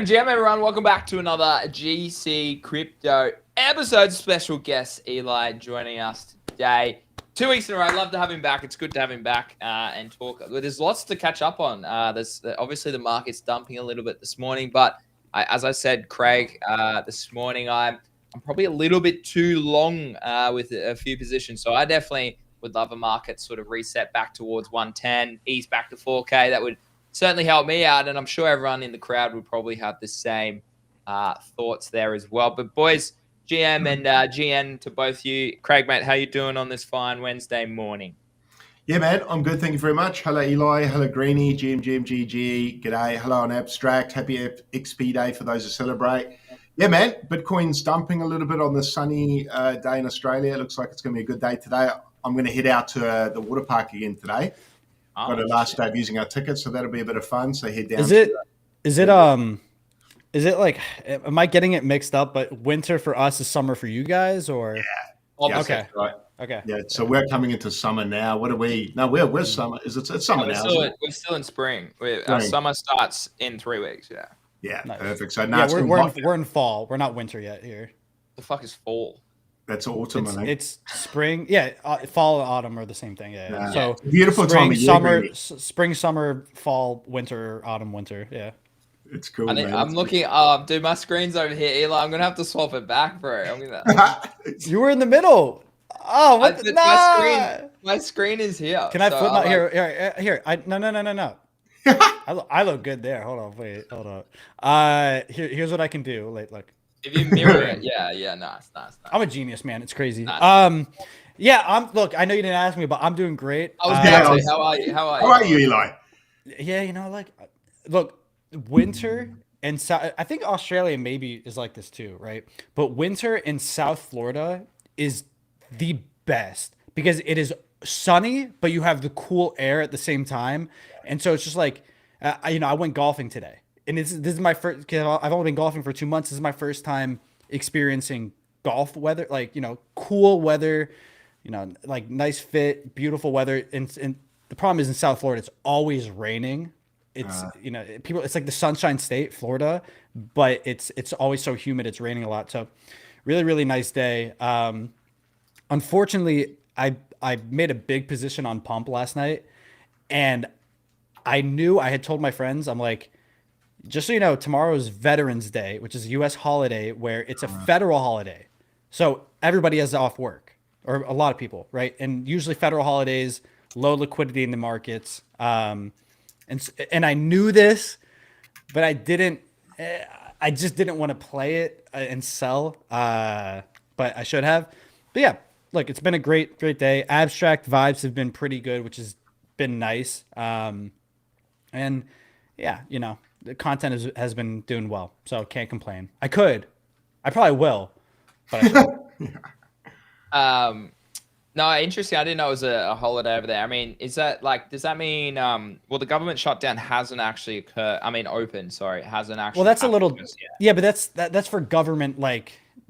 GM, everyone. Welcome back to another GC Crypto episode. Special guest Eli joining us today. 2 weeks in a row. Love to have him back. It's good to have him back and talk. There's lots to catch up on. Obviously the market's dumping a little bit this morning, but as I said, Craig, this morning I'm probably a little bit too long with a few positions. So I definitely would love a market sort of reset back towards 110, ease back to 4K. That would certainly help me out, and I'm sure everyone in the crowd would probably have the same thoughts there as well. But boys, GM and GN to both you. Craig, mate, how you doing on this fine Wednesday morning? Yeah, man, I'm good. Thank you very much. Hello, Eli. Hello, Greeny. GM, GG. G'day. Hello on Abstract. Happy XP Day for those who celebrate. Yeah, man, Bitcoin's dumping a little bit on this sunny day in Australia. It looks like it's going to be a good day today. I'm going to head out to the water park again today. Got a last day of using our tickets, so that'll be a bit of fun. So head down. Is it like, am I getting it mixed up? But winter for us is summer for you guys, or okay, right. Okay. Yeah, so we're coming into summer now. What are we? No, we're summer. It's summer now? We're still in spring. Our summer starts in 3 weeks. Yeah. Yeah, nice. Perfect. So now we're in fall. We're not winter yet here. The fuck is fall? That's autumn. It's spring. Yeah, fall and autumn are the same thing. Yeah. So beautiful spring, time of year. Spring, summer, fall, winter, autumn, winter. Yeah. It's cool. I'm looking. Dude, my screen's over here, Eli. I'm gonna have to swap it back, bro. You were in the middle. Oh, what? My screen is here. Can I flip my here? No. I look good there. Hold on. Here's what I can do. Look. If you mirror it, yeah, nice. I'm a genius, man. It's crazy. Nice. Look, I know you didn't ask me, but I'm doing great. I was gonna say, how are you? How are you, Eli? Yeah, look, winter and I think Australia maybe is like this too, right? But winter in South Florida is the best because it is sunny, but you have the cool air at the same time, and so it's just like, I went golfing today. And this is my first, because I've only been golfing for 2 months. This is my first time experiencing golf weather, cool weather, like nice fit, beautiful weather. And the problem is in South Florida, it's always raining. It's, it's like the Sunshine State, Florida, but it's always so humid. It's raining a lot. So really, really nice day. Unfortunately, I made a big position on Pump last night, and I knew I had told my friends, I'm like, just so you know, tomorrow is Veterans Day, which is a U.S. holiday where it's a federal holiday. So everybody has off work, or a lot of people, right? And usually federal holidays, low liquidity in the markets. And I knew this, but I just didn't want to play it and sell, but I should have. But yeah, look, it's been a great day. Abstract vibes have been pretty good, which has been nice. And yeah, the content has been doing well, so can't complain. I probably will, but I shouldn't. No, interesting. I didn't know it was a holiday over there. I mean, is that does that mean, well, the government shutdown hasn't actually occurred. I mean, it hasn't actually. Well, that's a little, yeah, but that's for government,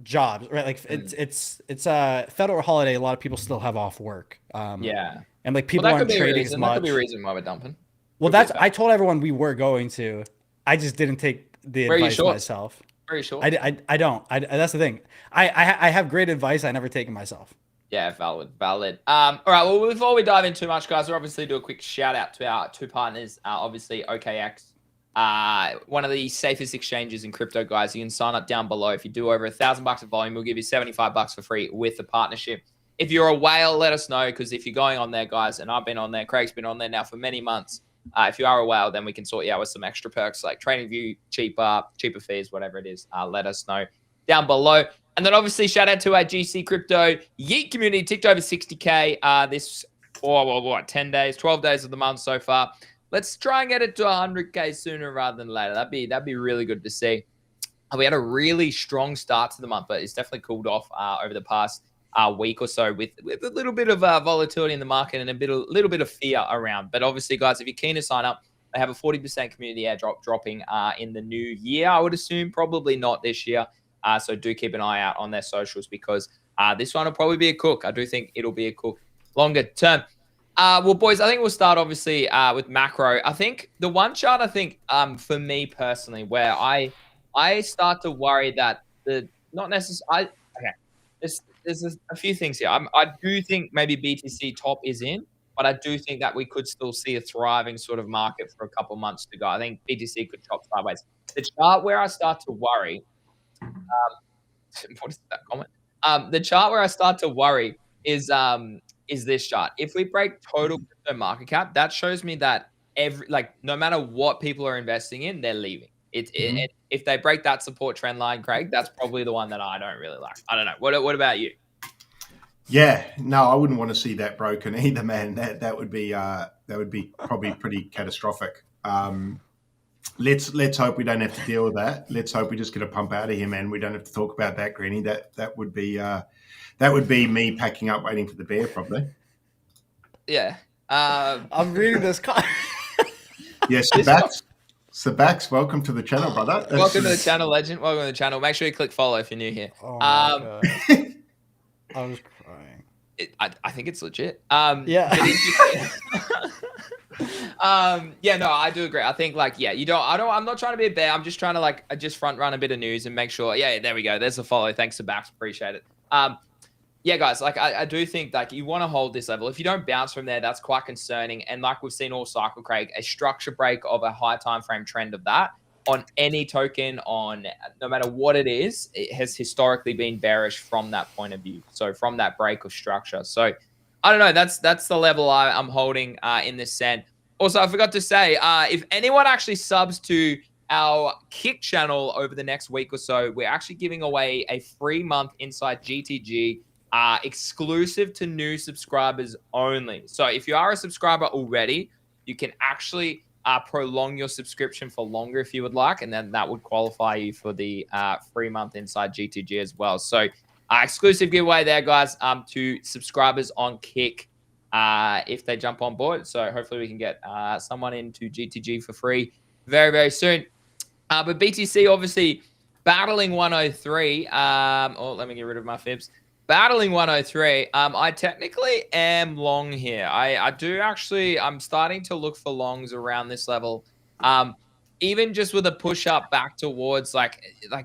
jobs, right? Like it's a federal holiday. A lot of people still have off work. Yeah. And people aren't trading as much. That could be a reason why we're dumping. Well, I told everyone we were going to. I just didn't take the advice myself. Very sure. I don't. That's the thing. I have great advice. I never take it myself. Yeah, valid. All right. Well, before we dive in too much, guys, we'll obviously do a quick shout out to our two partners. Obviously, OKX one of the safest exchanges in crypto, guys. You can sign up down below. If you do over $1,000 of volume, we'll give you $75 for free with the partnership. If you're a whale, let us know, because if you're going on there, guys, and I've been on there, Craig's been on there now for many months. If you are a whale, then we can sort you out with some extra perks like trading view, cheaper fees, whatever it is. Let us know down below. And then obviously shout out to our GC Crypto Yeet community, ticked over 60K this 10 days, 12 days of the month so far. Let's try and get it to 100K sooner rather than later. That'd be really good to see. We had a really strong start to the month, but it's definitely cooled off over the past week or so with a little bit of volatility in the market and a little bit of fear around. But obviously, guys, if you're keen to sign up, they have a 40% community airdrop dropping in the new year. I would assume probably not this year. So do keep an eye out on their socials, because this one will probably be a cook. I do think it'll be a cook longer term. Well, boys, I think we'll start obviously with macro. I think the one chart, I think for me personally, where I start to worry that not necessarily. Okay, there's a few things here. I do think maybe BTC top is in, but I do think that we could still see a thriving sort of market for a couple months to go. I think BTC could chop sideways. The chart where I start to worry. What is that comment? The chart where I start to worry is this chart. If we break total crypto market cap, that shows me that no matter what people are investing in, they're leaving. If they break that support trend line, Craig, that's probably the one that I don't really like. I don't know. What about you? Yeah, no, I wouldn't want to see that broken either, man. That would be probably pretty catastrophic. Let's hope we don't have to deal with that. Let's hope we just get a pump out of here, man. We don't have to talk about that, Greeny. That would be me packing up, waiting for the bear, probably. Yeah. I'm reading this. Yes, Sabax, welcome to the channel, brother. Welcome to the channel, legend. Welcome to the channel. Make sure you click follow if you're new here. Oh my God. I was crying. I think it's legit. Yeah. Yeah, no, I do agree. I think I'm not trying to be a bear. I'm just trying to just front run a bit of news and make sure. Yeah, there we go. There's a follow. Thanks to Bax. Appreciate it. Yeah, guys, I do think you want to hold this level. If you don't bounce from there, that's quite concerning. And like we've seen all cycle, Craig, a structure break of a high time frame trend of that on any token, on no matter what it is, it has historically been bearish from that point of view. So from that break of structure. So I don't know. That's the level I'm holding in this set. Also, I forgot to say, if anyone actually subs to our Kick channel over the next week or so, we're actually giving away a free month inside GTG, exclusive to new subscribers only. So if you are a subscriber already, you can actually prolong your subscription for longer if you would like, and then that would qualify you for the free month inside GTG as well. So exclusive giveaway there, guys, to subscribers on Kick if they jump on board. So hopefully we can get someone into GTG for free very, very soon. But BTC obviously battling 103. Let me get rid of my fibs. Battling 103. I technically am long here. I'm starting to look for longs around this level. Even just with a push up back towards like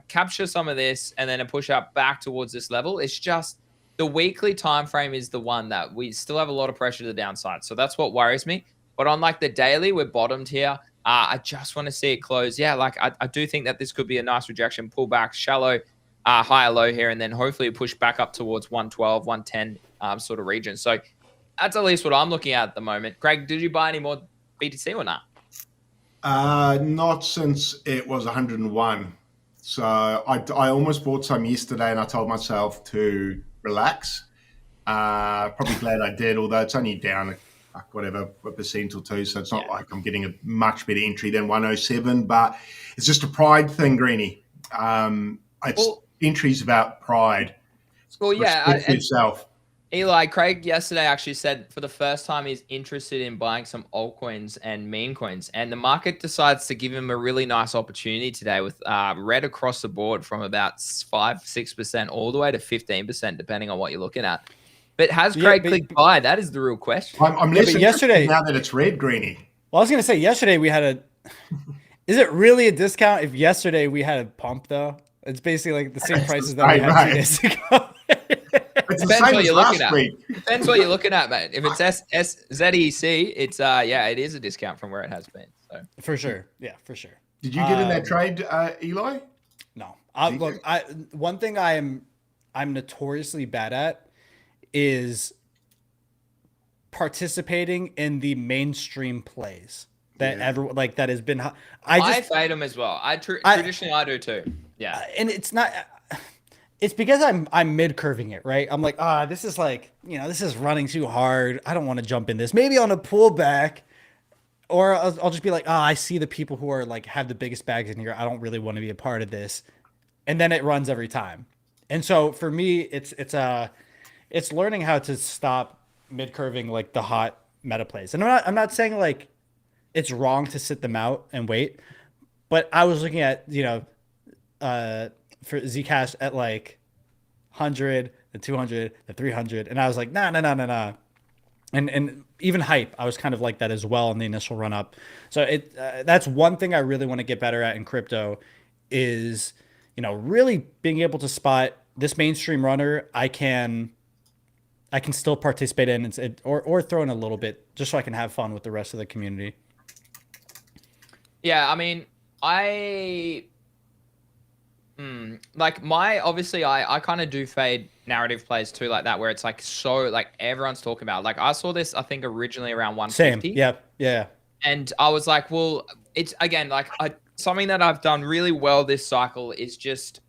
capture some of this and then a push up back towards this level. It's just the weekly time frame is the one that we still have a lot of pressure to the downside. So that's what worries me. But on the daily, we're bottomed here. I just want to see it close. Yeah, I do think that this could be a nice rejection, pull back, shallow, higher low here, and then hopefully push back up towards 112, 110 sort of region. So that's at least what I'm looking at the moment. Craig, did you buy any more BTC or not? Not since it was 101. So I almost bought some yesterday, and I told myself to relax. Probably glad I did, although it's only down whatever a percent or two, so it's not like I'm getting a much better entry than 107. But it's just a pride thing, Greeny. Entries about pride. Well, yeah, Respect for yourself. Eli, Craig yesterday actually said for the first time he's interested in buying some altcoins and meme coins, and the market decides to give him a really nice opportunity today with red across the board from about 5-6% all the way to 15%, depending on what you're looking at. But has Craig clicked buy? That is the real question. I'm less yesterday now that it's red, Greeny. Well, I was going to say yesterday we had a. Is it really a discount if yesterday we had a pump though? It's basically like the same prices that we had 2 days ago. It's the same as last week. Depends what you're looking at, mate. If it's ZEC, it's it is a discount from where it has been. So For sure. Yeah, for sure. Did you get in that trade, Eli? No. Look, one thing I'm notoriously bad at is participating in the mainstream plays that everyone like that has been. I fade them as well. Traditionally I do too. Yeah, and it's not. It's because I'm mid curving it, right? I'm like, this is like, this is running too hard. I don't want to jump in this. Maybe on a pullback, or I'll just be like, I see the people who are like have the biggest bags in here. I don't really want to be a part of this, and then it runs every time. And so for me, it's learning how to stop mid curving like the hot meta plays. And I'm not saying like it's wrong to sit them out and wait, but I was looking at for Zcash at like 100, the 200, the 300, and I was like, nah. And even hype, I was kind of like that as well in the initial run up. So that's one thing I really want to get better at in crypto is, really being able to spot this mainstream runner. I can still participate in or throw in a little bit just so I can have fun with the rest of the community. Yeah, I mean, obviously I kind of do fade narrative plays too, like that, where it's like, so like everyone's talking about, like I saw this, I think originally around 150. Same. Yep. Yeah. And I was like, well, it's again, like something that I've done really well this cycle is just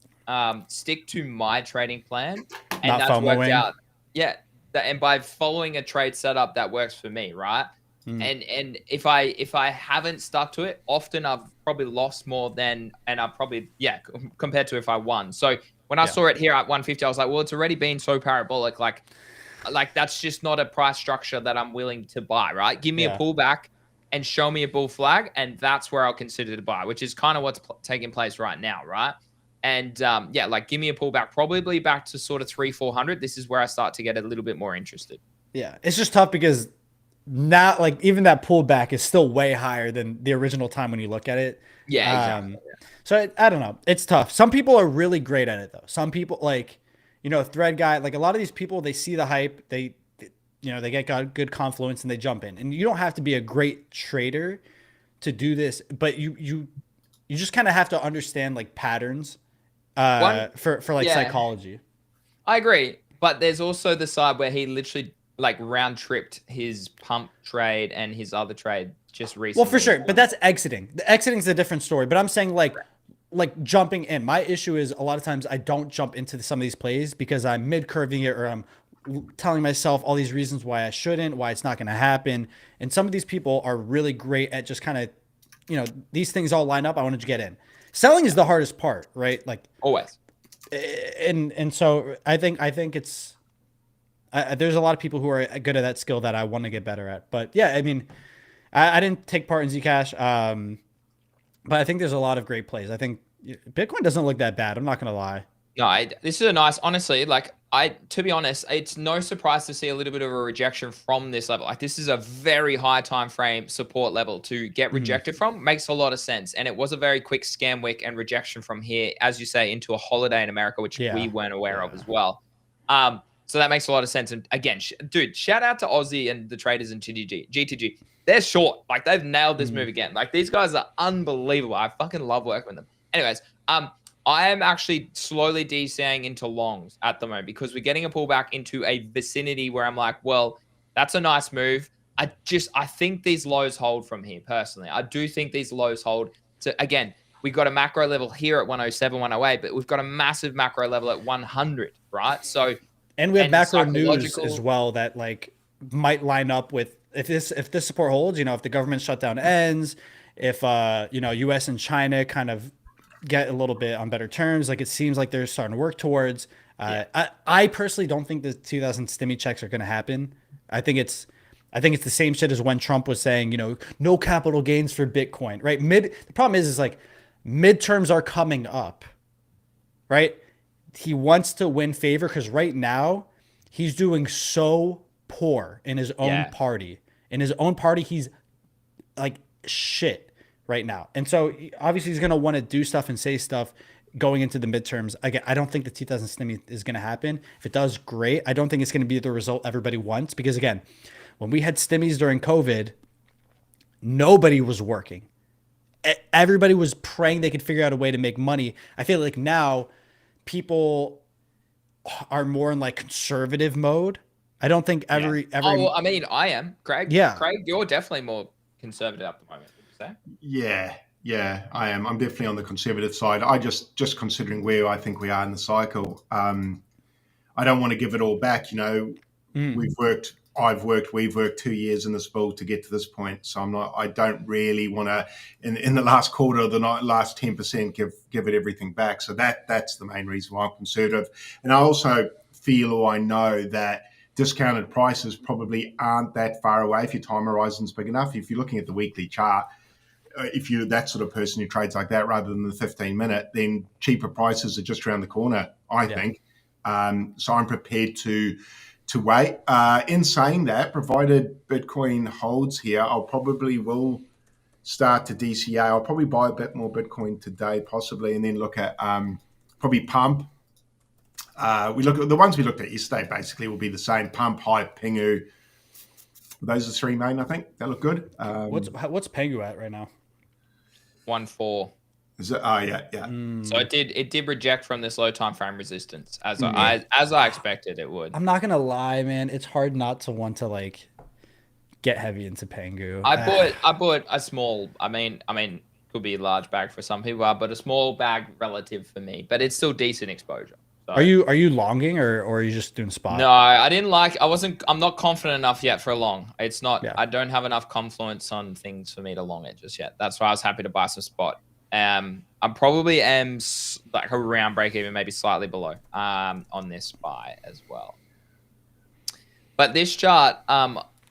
stick to my trading plan. And Not that's FOMOing. worked out. Yeah. And by following a trade setup that works for me, right? And if I haven't stuck to it, often I've probably lost more than, and I've probably, compared to if I won. So when I saw it here at 150, I was like, well, it's already been so parabolic. Like that's just not a price structure that I'm willing to buy, right? Give me a pullback and show me a bull flag, and that's where I'll consider to buy, which is kind of what's taking place right now, right? And give me a pullback, probably back to sort of 300-400. This is where I start to get a little bit more interested. Yeah, it's just tough because not like even that pullback is still way higher than the original time when you look at it. Yeah, exactly. So I don't know. It's tough. Some people are really great at it though. Some people like, Thread Guy, like a lot of these people, they see the hype, they get good confluence and they jump in. And you don't have to be a great trader to do this, but you just kind of have to understand like patterns for psychology. I agree. But there's also the side where he literally like round tripped his pump trade and his other trade just recently. Well, for sure, but that's exiting. The exiting is a different story. But I'm saying like jumping in. My issue is a lot of times I don't jump into some of these plays because I'm mid curving it or I'm telling myself all these reasons why I shouldn't, why it's not going to happen. And some of these people are really great at just kind of, these things all line up. I wanted to get in. Selling is the hardest part, right? Like always. And so I think it's. There's a lot of people who are good at that skill that I want to get better at. But yeah, I mean, I didn't take part in Zcash, but I think there's a lot of great plays. I think Bitcoin doesn't look that bad. I'm not going to lie. No, this is a nice, honestly, to be honest, it's no surprise to see a little bit of a rejection from this level. Like this is a very high time frame support level to get rejected from. Makes a lot of sense. And it was a very quick scam week and rejection from here, as you say, into a holiday in America, which we weren't aware of as well. So that makes a lot of sense. And again, dude, shout out to Aussie and the traders in GTG. They're short. Like they've nailed this move again. Like these guys are unbelievable. I fucking love working with them. Anyways, I am actually slowly DCing into longs at the moment because we're getting a pullback into a vicinity where I'm like, well, that's a nice move. I think these lows hold from here personally. I do think these lows hold. So again, we've got a macro level here at 107, 108, but we've got a massive macro level at 100, right? So. And we have macro news as well that like might line up with if this support holds, if the government shutdown ends, if US and China kind of get a little bit on better terms, like it seems like they're starting to work towards. I personally don't think the 2000 stimmy checks are going to happen. I think it's the same shit as when Trump was saying, no capital gains for Bitcoin, right? The problem is like midterms are coming up, right? He wants to win favor because right now he's doing so poor in his own party. In his own party, he's like shit right now. And so obviously he's going to want to do stuff and say stuff going into the midterms. Again, I don't think the 2000 stimmy is going to happen. If it does, great. I don't think it's going to be the result everybody wants because again, when we had stimmies during COVID, nobody was working. Everybody was praying they could figure out a way to make money. I feel like now people are more in like conservative mode. I don't think every Oh, well, I mean, I am. Craig, Yeah. Craig, you're definitely more conservative at the moment, would you say? Yeah, I am. I'm definitely on the conservative side. I just considering where I think we are in the cycle. I don't want to give it all back. We've worked 2 years in this build to get to this point. So I don't really want to, in the last quarter of the last 10%, give it everything back. So that's the main reason why I'm conservative. And I also feel, or I know, that discounted prices probably aren't that far away if your time horizon's big enough. If you're looking at the weekly chart, if you're that sort of person who trades like that rather than the 15-minute, then cheaper prices are just around the corner, I think. So I'm prepared to wait. In saying that, provided Bitcoin holds here, I'll probably will start to DCA. I'll probably buy a bit more Bitcoin today, possibly, and then look at probably Pump. We look at the ones we looked at yesterday. Basically, will be the same: Pump, Hype, Pingu. Those are three main. I think they look good. What's Pengu at right now? 1.4. Is it? Oh yeah. So it did reject from this low time frame resistance as I expected it would. I'm not gonna lie, man. It's hard not to want to like get heavy into Pengu. I bought a small. I mean, could be a large bag for some people, but a small bag relative for me. But it's still decent exposure. So. Are you longing or are you just doing spot? No, I didn't like. I'm not confident enough yet for a long. It's not. Yeah. I don't have enough confluence on things for me to long it just yet. That's why I was happy to buy some spot. I probably am like around break even, maybe slightly below on this buy as well. But this chart,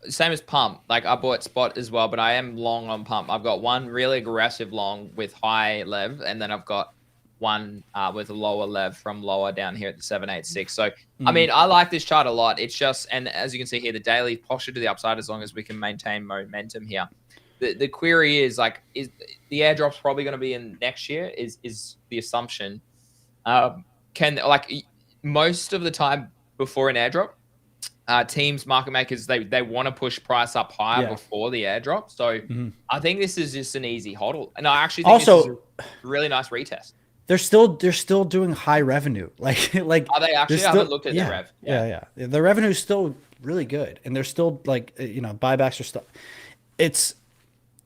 same as Pump. Like I bought spot as well, but I am long on Pump. I've got one really aggressive long with high lev, and then I've got one with a lower lev from lower down here at the 786. So I mean, I like this chart a lot. It's just, and as you can see here, the daily posture to the upside as long as we can maintain momentum here. The query is like, is the airdrop's probably going to be in next year? Is the assumption? Can like most of the time before an airdrop, teams, market makers, they want to push price up higher before the airdrop. So I think this is just an easy hodl, and I actually think this is a really nice retest. They're still doing high revenue. Like are they actually? I haven't looked at the rev. Yeah. The revenue is still really good, and they're still like buybacks are still. It's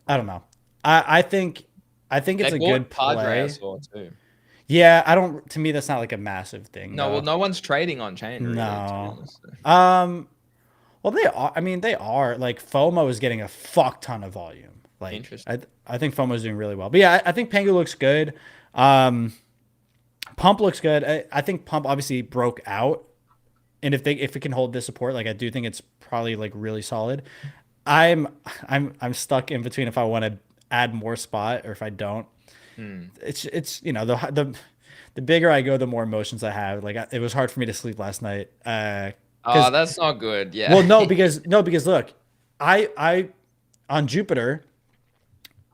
I don't know. I think it's a good play. Too. Yeah, I don't. To me, that's not like a massive thing. No, well, no one's trading on chain. Really, no. Well, they are. I mean, they are. Like FOMO is getting a fuck ton of volume. Like, interesting. I think FOMO is doing really well. But yeah, I think Pengu looks good. Pump looks good. I think Pump obviously broke out, and if it can hold this support, like I do think it's probably like really solid. I'm stuck in between if I want to add more spot or if I don't. It's the bigger I go, the more emotions I have. Like it was hard for me to sleep last night. Oh, that's not good. Yeah. Well, no, because look, I on Jupiter,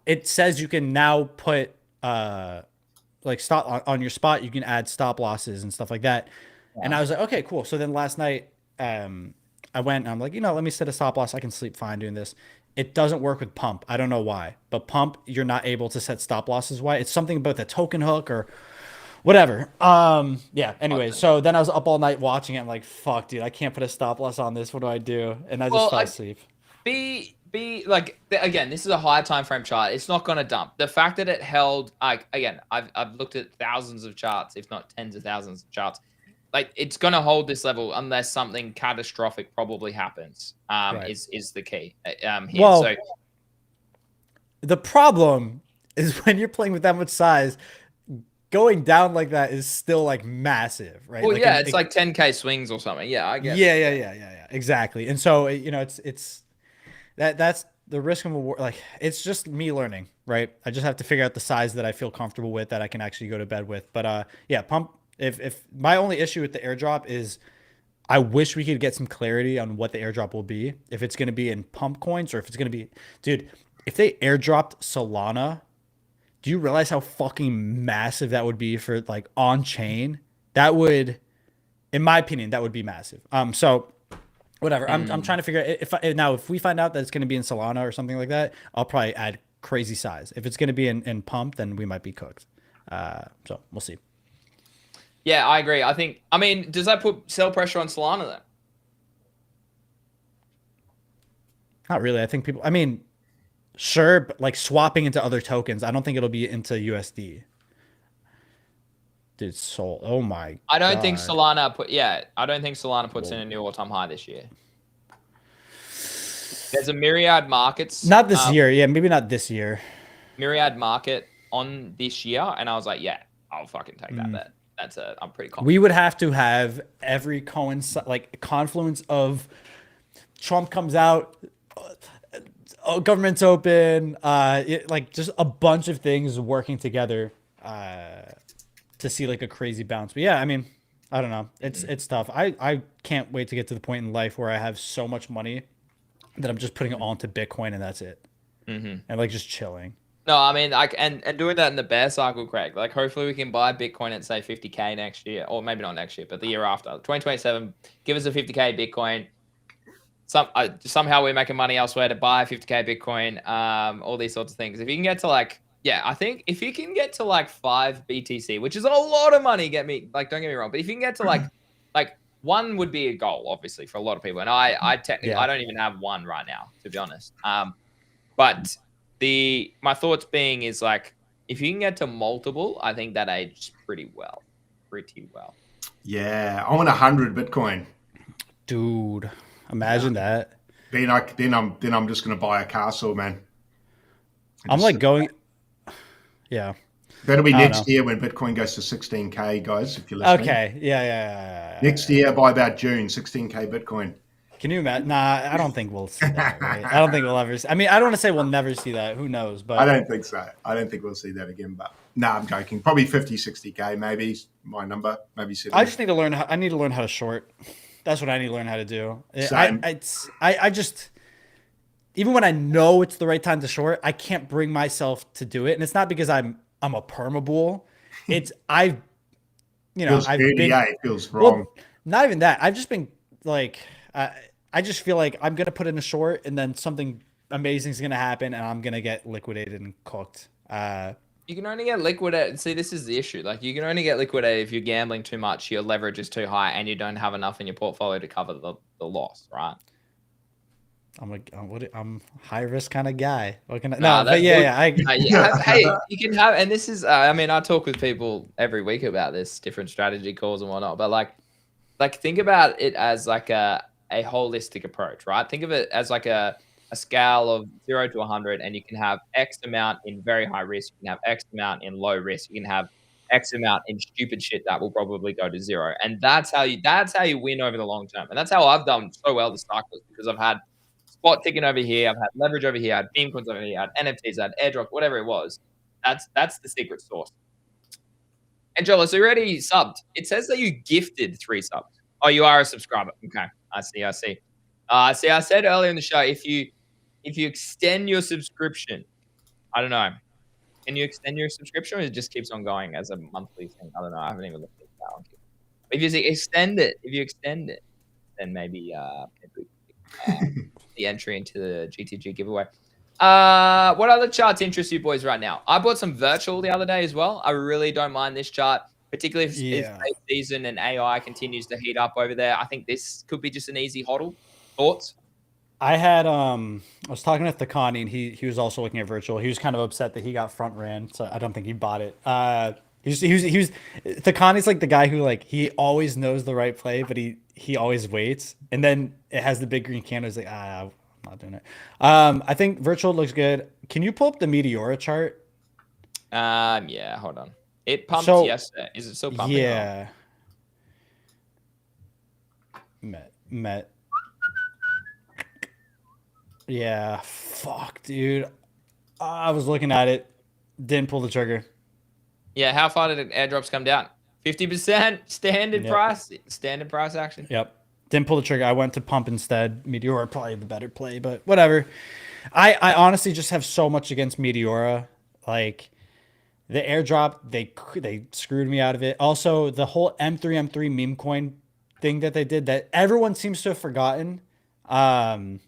it says you can now put like stop on your spot. You can add stop losses and stuff like that. Yeah. And I was like, okay, cool. So then last night, I went and I'm like, let me set a stop loss. I can sleep fine doing this. It doesn't work with Pump. I don't know why, but Pump, you're not able to set stop losses. Why? It's something about the token hook or whatever. Yeah. Anyway, so then I was up all night watching it. I'm like, fuck, dude, I can't put a stop loss on this. What do I do? And I just fell asleep. Be like, again, this is a higher time frame chart. It's not going to dump. The fact that it held, like, again, I've looked at thousands of charts, if not tens of thousands of charts. Like it's going to hold this level unless something catastrophic probably happens. Right. Is the key here. Well, so the problem is when you're playing with that much size, going down like that is still like massive, right? Well, like yeah, it's like 10K swings or something. Yeah, I guess. Yeah, exactly. And so it's that's the risk of reward. Like it's just me learning, right? I just have to figure out the size that I feel comfortable with that I can actually go to bed with. But yeah, Pump. If my only issue with the airdrop is I wish we could get some clarity on what the airdrop will be. If it's going to be in Pump coins or if it's going to be, dude, if they airdropped Solana, do you realize how fucking massive that would be for like on chain? That would, in my opinion, that would be massive. So Whatever. I'm trying to figure out if we find out that it's going to be in Solana or something like that, I'll probably add crazy size. If it's going to be in Pump, then we might be cooked. So we'll see. Yeah, I agree. I mean, does that put sell pressure on Solana then? Not really. I think people. I mean, sure, but like swapping into other tokens, I don't think it'll be into USD. Dude, Sol. Oh my. I don't think God. Solana puts in a new all-time high this year. There's a myriad markets. Not this year. Yeah, maybe not this year. Myriad market on this year, and I was like, yeah, I'll fucking take that bet. I'm pretty confident. We would have to have every confluence of Trump comes out, government's open, just a bunch of things working together to see like a crazy bounce. But yeah, I mean, I don't know. It's tough. I can't wait to get to the point in life where I have so much money that I'm just putting it all into Bitcoin and that's it. And like just chilling. No, I mean, and doing that in the bear cycle, Craig. Like, hopefully we can buy Bitcoin at say 50K next year, or maybe not next year, but the year after, 2027. Give us a 50K Bitcoin. Somehow we're making money elsewhere to buy 50K Bitcoin. All these sorts of things. If you can get to I think if you can get to like 5 BTC, which is a lot of money, don't get me wrong, but if you can get to like one would be a goal, obviously, for a lot of people. And I technically, I don't even have one right now, to be honest. But my thoughts being is like, if you can get to multiple, I think that ages pretty well. Yeah, I want 100 Bitcoin. Dude, imagine that. Then I'm just gonna buy a castle, man. I'm like going. Yeah. That'll be next year when Bitcoin goes to 16K, guys. If you're listening. Okay. Yeah. Next year, by about June, 16K Bitcoin. Can you imagine? Nah, I don't think we'll see that. Right? I don't think we'll ever see. I mean, I don't want to say we'll never see that. Who knows? But I don't think so. I don't think we'll see that again. But no, I'm joking. Probably 50, 60K, maybe my number. Maybe 70. I just need to learn. I need to learn how to short. That's what I need to learn how to do. Same. I just, even when I know it's the right time to short, I can't bring myself to do it. And it's not because I'm a perma bull. It's I've been. It feels wrong. Well, not even that. I've just been like. I just feel like I'm gonna put in a short, and then something amazing is gonna happen, and I'm gonna get liquidated and cooked. You can only get liquidated. See, this is the issue. Like, you can only get liquidated if you're gambling too much, your leverage is too high, and you don't have enough in your portfolio to cover the loss, right? I'm high risk kind of guy. What can I? Nah, no, but yeah. Hey, you can have, and this is. I mean, I talk with people every week about this, different strategy calls and whatnot. But like think about it as like a holistic approach, right? Think of it as like a scale of 0 to 100, and you can have X amount in very high risk, you can have X amount in low risk, you can have X amount in stupid shit that will probably go to 0. And that's how you win over the long term. And that's how I've done so well this cycle, because I've had spot ticking over here, I've had leverage over here, I had Memecoins over here, I had NFTs, I had airdrop, whatever it was. That's the secret sauce. Angela, so you already subbed. It says that you gifted 3 subs. Oh, you are a subscriber. Okay. I see. I said earlier in the show, if you extend your subscription, I don't know. Can you extend your subscription, or it just keeps on going as a monthly thing? I don't know. I haven't even looked at that. If you extend it, then maybe the entry into the GTG giveaway. What other charts interest you boys right now? I bought some virtual the other day as well. I really don't mind this chart, particularly if season and AI continues to heat up over there. I think this could be just an easy hodl. Thoughts? I was talking with Thakani, and he was also looking at virtual. He was kind of upset that he got front ran, so I don't think he bought it. He was Thakani's like the guy who like he always knows the right play, but he always waits, and then it has the big green candle. He's like, I'm not doing it. I think virtual looks good. Can you pull up the Meteora chart? Yeah, hold on. It pumped yesterday. Is it still pumping? Yeah. Met. Yeah. Fuck, dude. I was looking at it. Didn't pull the trigger. Yeah. How far did airdrops come down? 50% standard price. Standard price action. Yep. Didn't pull the trigger. I went to pump instead. Meteora probably the better play, but whatever. I honestly just have so much against Meteora. Like, the airdrop, they screwed me out of it. Also, the whole M3 meme coin thing that they did that everyone seems to have forgotten. And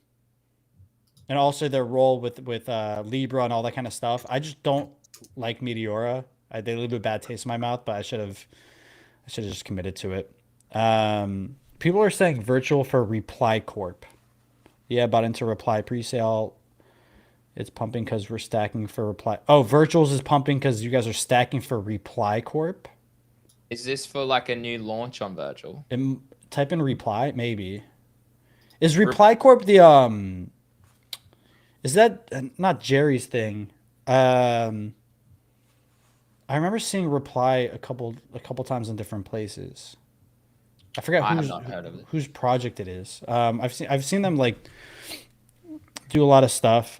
also their role with Libra and all that kind of stuff. I just don't like Meteora. They leave a bad taste in my mouth, but I should have just committed to it. People are saying virtual for Reply Corp. Yeah, bought into Reply presale. It's pumping because we're stacking for Reply. Oh, virtuals is pumping because you guys are stacking for Reply Corp. Is this for like a new launch on Virtual? Type in Reply, maybe. Is Reply Corp the Is that not Jerry's thing? I remember seeing Reply a couple times in different places. I forget I have not heard of it. whose project it is. I've seen them like do a lot of stuff.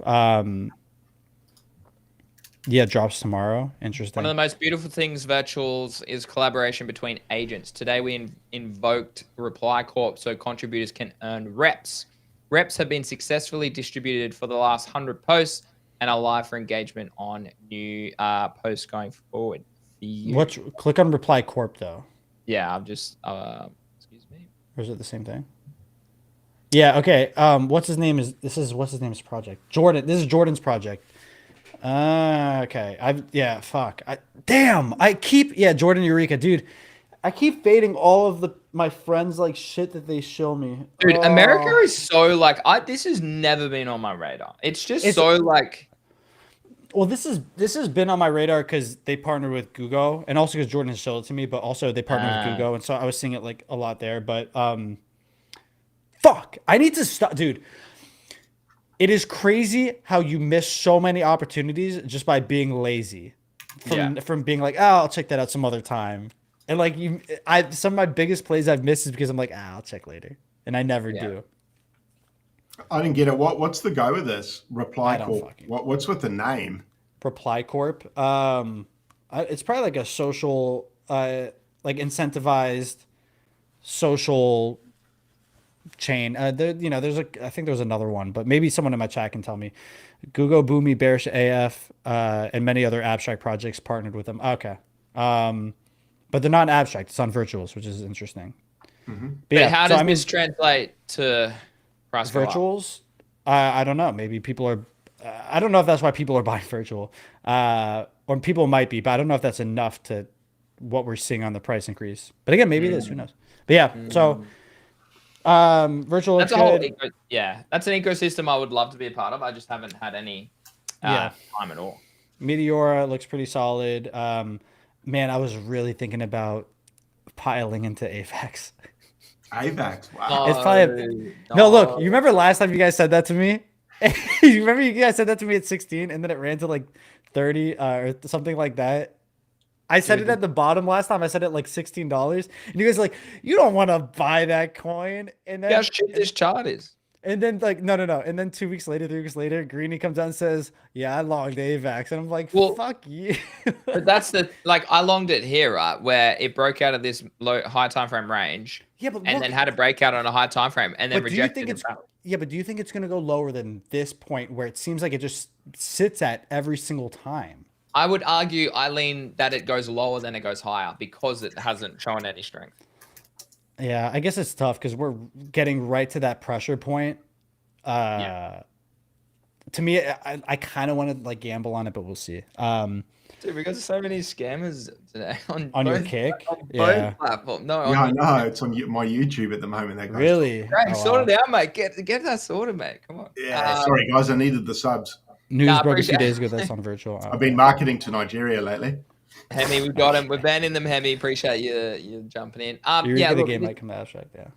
Yeah, drops tomorrow. Interesting. One of the most beautiful things Virtuals is collaboration between agents. Today we invoked Reply Corp so contributors can earn reps. Reps have been successfully distributed for the last 100 posts and are live for engagement on new posts going forward. Click on Reply Corp though. Yeah, I'm just excuse me. Or is it the same thing? Yeah, okay. What's his name's project? Jordan. This is Jordan's project. Okay. Jordan Eureka, dude. I keep fading all of my friends like shit that they show me. Dude, America is so like this has never been on my radar. It's so like. Well, this has been on my radar because they partnered with Google, and also because Jordan has showed it to me, but also they partnered with Google, and so I was seeing it like a lot there. But fuck, I need to stop, dude. It is crazy how you miss so many opportunities just by being lazy, from being like, oh, I'll check that out some other time, and like some of my biggest plays I've missed is because I'm like, I'll check later, and I never do. I didn't get it. What's the go with this? Reply Corp. What's with the name? Reply Corp. It's probably like a social, like incentivized social chain. I think there's another one, but maybe someone in my chat can tell me. Google, Boomy, Bearish AF, and many other abstract projects partnered with them. Okay. But they're not abstract. It's on virtuals, which is interesting. Mm-hmm. But how does this translate to price virtuals? I don't know. Maybe people are. I don't know if that's why people are buying virtual, or people might be, but I don't know if that's enough to what we're seeing on the price increase. But again, maybe it is. Who knows? But yeah, so virtual. That's a whole. That's an ecosystem I would love to be a part of. I just haven't had any time at all. Meteora looks pretty solid. Man, I was really thinking about piling into AVAX. AVAX, wow. It's probably no. Look, you remember last time you guys said that to me? You remember you guys said that to me at 16, and then it ran to like 30 or something like that. I said it at the bottom last time. I said it like $16, and you guys are like, you don't want to buy that coin. And then how shit this chart is. And then like no. And then 2 weeks later, 3 weeks later, Greeny comes out and says, "Yeah, I longed AVAX," and I'm like, well, "Fuck you." But that's I longed it here, right, where it broke out of this high time frame range. Yeah, but then had a breakout on a high time frame, and then rejected. But do you think it's going to go lower than this point, where it seems like it just sits at every single time? I would argue, Eileen, that it goes lower than it goes higher because it hasn't shown any strength. Yeah, I guess it's tough because we're getting right to that pressure point. To me, I kind of want to like gamble on it, but we'll see. Dude, we got so many scammers today on your kick. Both platforms. No, I know it's on my YouTube at the moment. Really? Right, sort it out, mate. Get that sorted, mate. Come on. Yeah, sorry guys, I needed the subs. News broke a few days ago. That's on virtual. I've been marketing to Nigeria lately. Hemi, we've got him. We're banning them, Hemi. Appreciate you jumping in. The game might come abstract, yeah.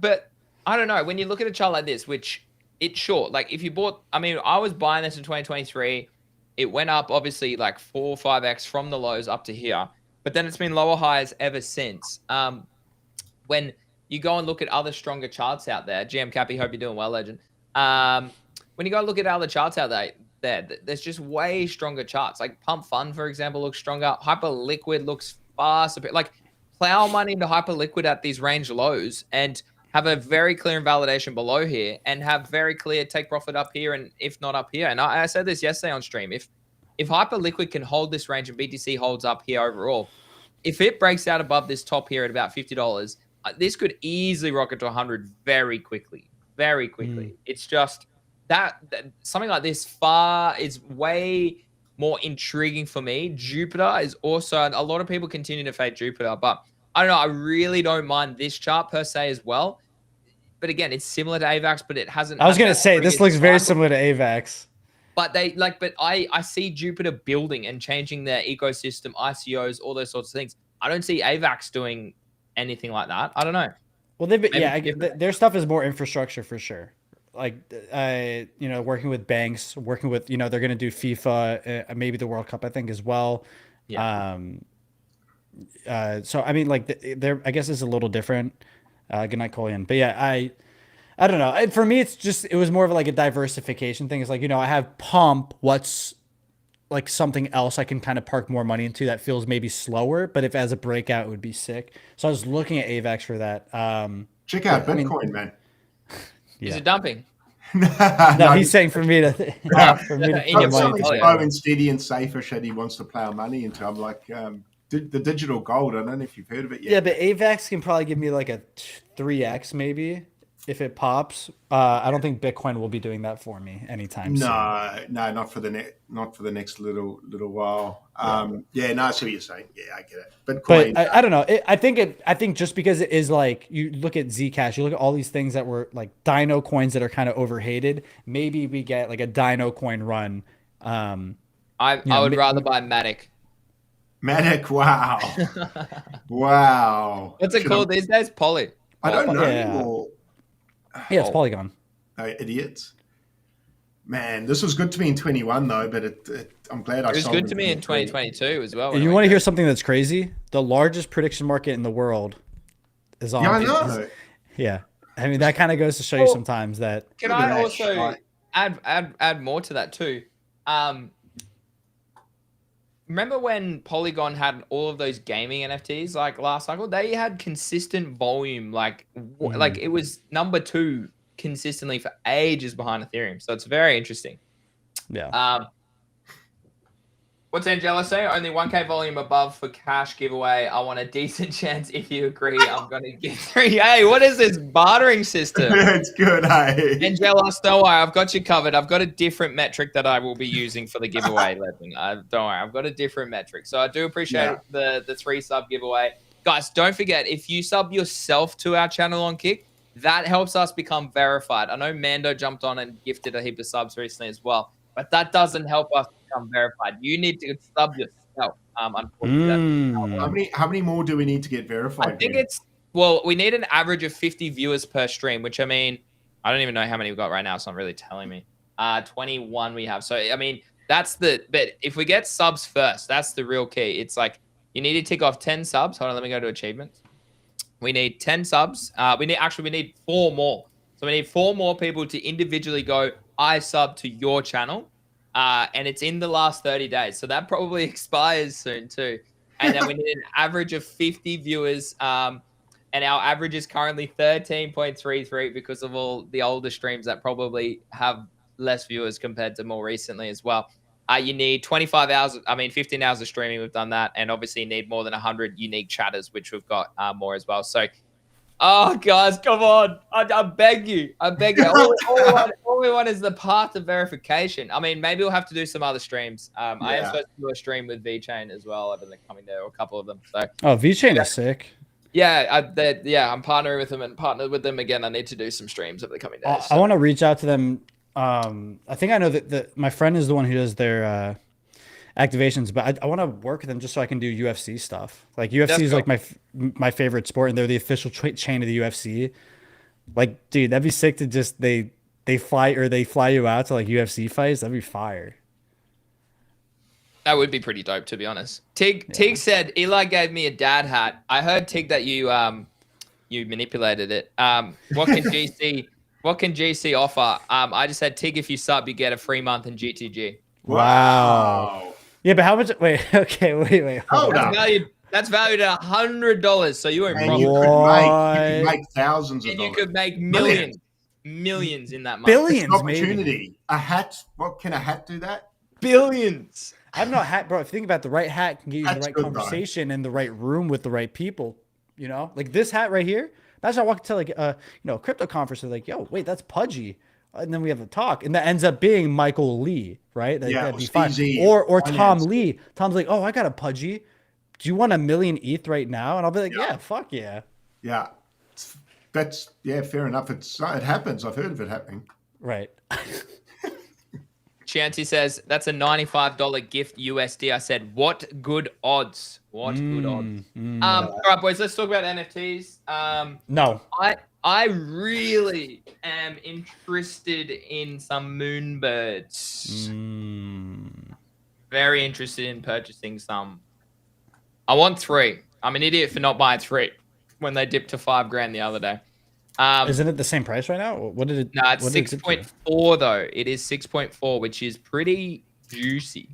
But I don't know. When you look at a chart like this, which it's short. Like if you bought, I was buying this in 2023. It went up obviously like 4 or 5x from the lows up to here, but then it's been lower highs ever since. When you go and look at other stronger charts out there, GM Cappy, hope you're doing well, legend. When you go look at other charts out there's just way stronger charts. Like Pump.fun, for example, looks stronger. Hyperliquid looks far superior. Like plow money into Hyperliquid at these range lows and have a very clear invalidation below here and have very clear take profit up here and if not up here. And I said this yesterday on stream. If Hyperliquid can hold this range and BTC holds up here overall, if it breaks out above this top here at about $50, this could easily rocket to 100 very quickly. very quickly. It's just that something like this is way more intriguing for me. Jupiter is also, a lot of people continue to fade Jupiter, but I don't know. I really don't mind this chart per se as well. But again, it's similar to AVAX, but it hasn't. I was going to say, this looks very similar to AVAX. But I see Jupiter building and changing their ecosystem, ICOs, all those sorts of things. I don't see AVAX doing anything like that. I don't know. Well, their stuff is more infrastructure for sure. Like, working with banks, working with, they're going to do FIFA, maybe the World Cup, I think, as well. Yeah. So, I mean, like, I guess it's a little different. Good night, Colian. But yeah, I don't know. For me, it was more of like a diversification thing. It's like, I have Pump. What's like something else I can kind of park more money into that feels maybe slower, but if as a breakout, it would be sick. So I was looking at AVAX for that. Check out Bitcoin, man. Yeah. Is it dumping? No, he's saying for me to something's flowing steady and safer shit he wants to plow money into. I'm like, the digital gold. I don't know if you've heard of it yet. Yeah, but AVAX can probably give me like a 3x maybe if it pops. I don't think Bitcoin will be doing that for me anytime soon. No, not for the next little while. I see what you're saying. Yeah, I get it. Bitcoin, but I don't know. I think just because it is like, you look at Zcash, you look at all these things that were like Dino coins that are kind of overhated. Maybe we get like a Dino coin run. I would rather buy Matic. Matic, wow. Wow. What's it called these days? Poly. I don't know. Yeah, it's Polygon. Oh, idiots. Man, this was good to me in 21 though, but I'm glad I sold it. It was good to me in 2022 as well. And you want to hear something that's crazy? The largest prediction market in the world is on. Yeah, I know. Yeah. I mean, that kind of goes to show you sometimes that. Can I also add more to that too? Remember when Polygon had all of those gaming NFTs like last cycle? They had consistent volume, like it was number 2 consistently for ages behind Ethereum. So it's very interesting. Yeah. What's Angela saying? Only 1K volume above for cash giveaway. I want a decent chance. If you agree, I'm going to give 3. Hey, what is this bartering system? It's good, hey. Angela, don't worry. I've got you covered. I've got a different metric that I will be using for the giveaway. Don't worry. I've got a different metric. So I do appreciate the 3 sub giveaway. Guys, don't forget, if you sub yourself to our channel on Kick, that helps us become verified. I know Mando jumped on and gifted a heap of subs recently as well, but that doesn't help us become verified. You need to sub yourself. Unfortunately, how many more do we need to get verified? I think we need an average of 50 viewers per stream, which I mean, I don't even know how many we've got right now. It's not really telling me. 21 we have. So I mean, but if we get subs first, that's the real key. It's like you need to tick off 10 subs. Hold on, let me go to achievements. We need 10 subs. We need 4 more. So we need 4 more people to individually go, I sub to your channel. And it's in the last 30 days. So that probably expires soon too. And then we need an average of 50 viewers. And our average is currently 13.33 because of all the older streams that probably have less viewers compared to more recently as well. You need 15 hours of streaming. We've done that. And obviously you need more than 100 unique chatters, which we've got more as well. So, guys, come on. I beg you. All we want is the path of verification. I mean, maybe we'll have to do some other streams. I am supposed to do a stream with VeChain as well over the coming day, or a couple of them. So, VeChain is sick. Yeah, I'm partnering with them and partnered with them again. I need to do some streams over the coming days. I want to reach out to them. I think I know that my friend is the one who does their activations, but I want to work with them just so I can do UFC stuff. Like UFC is like my favorite sport, and they're the official chain of the UFC. Like, dude, that'd be sick to just they fly you out to like UFC fights. That'd be fire. That would be pretty dope, to be honest. Tig said Eli gave me a dad hat. I heard, Tig, that you manipulated it. What can GC offer? I just said, Tig, if you sub, you get a free month in GTG. Wow. Yeah, but how much? Wait. Hold on. That's valued at $100. So you won't you could make thousands of dollars. You could make millions in that month. Billions, opportunity. maybe. A hat. What can a hat do that? Billions. I'm not hat, bro. If you think about the right hat can get you That's the right conversation and the right room with the right people. You know, like this hat right here. Imagine I walk into like a crypto conference and like, yo, wait, that's Pudgy. And then we have a talk, and that ends up being Michael Lee, right? That'd or be fine. Steezy, Or Tom finance. Lee. Tom's like, oh, I got a Pudgy. Do you want 1,000,000 ETH right now? And I'll be like, yeah, fuck yeah. Yeah, that's fair enough. It happens. I've heard of it happening. Right. Chancy says that's a $95 gift USD. I said, what good odds? What good odds? All right, boys, let's talk about NFTs. No. I really am interested in some Moonbirds. Very interested in purchasing some. I want 3. I'm an idiot for not buying 3 when they dipped to $5,000 the other day. Isn't it the same price right now? What did it? No, it's 6.4 though. It is 6.4, which is pretty juicy.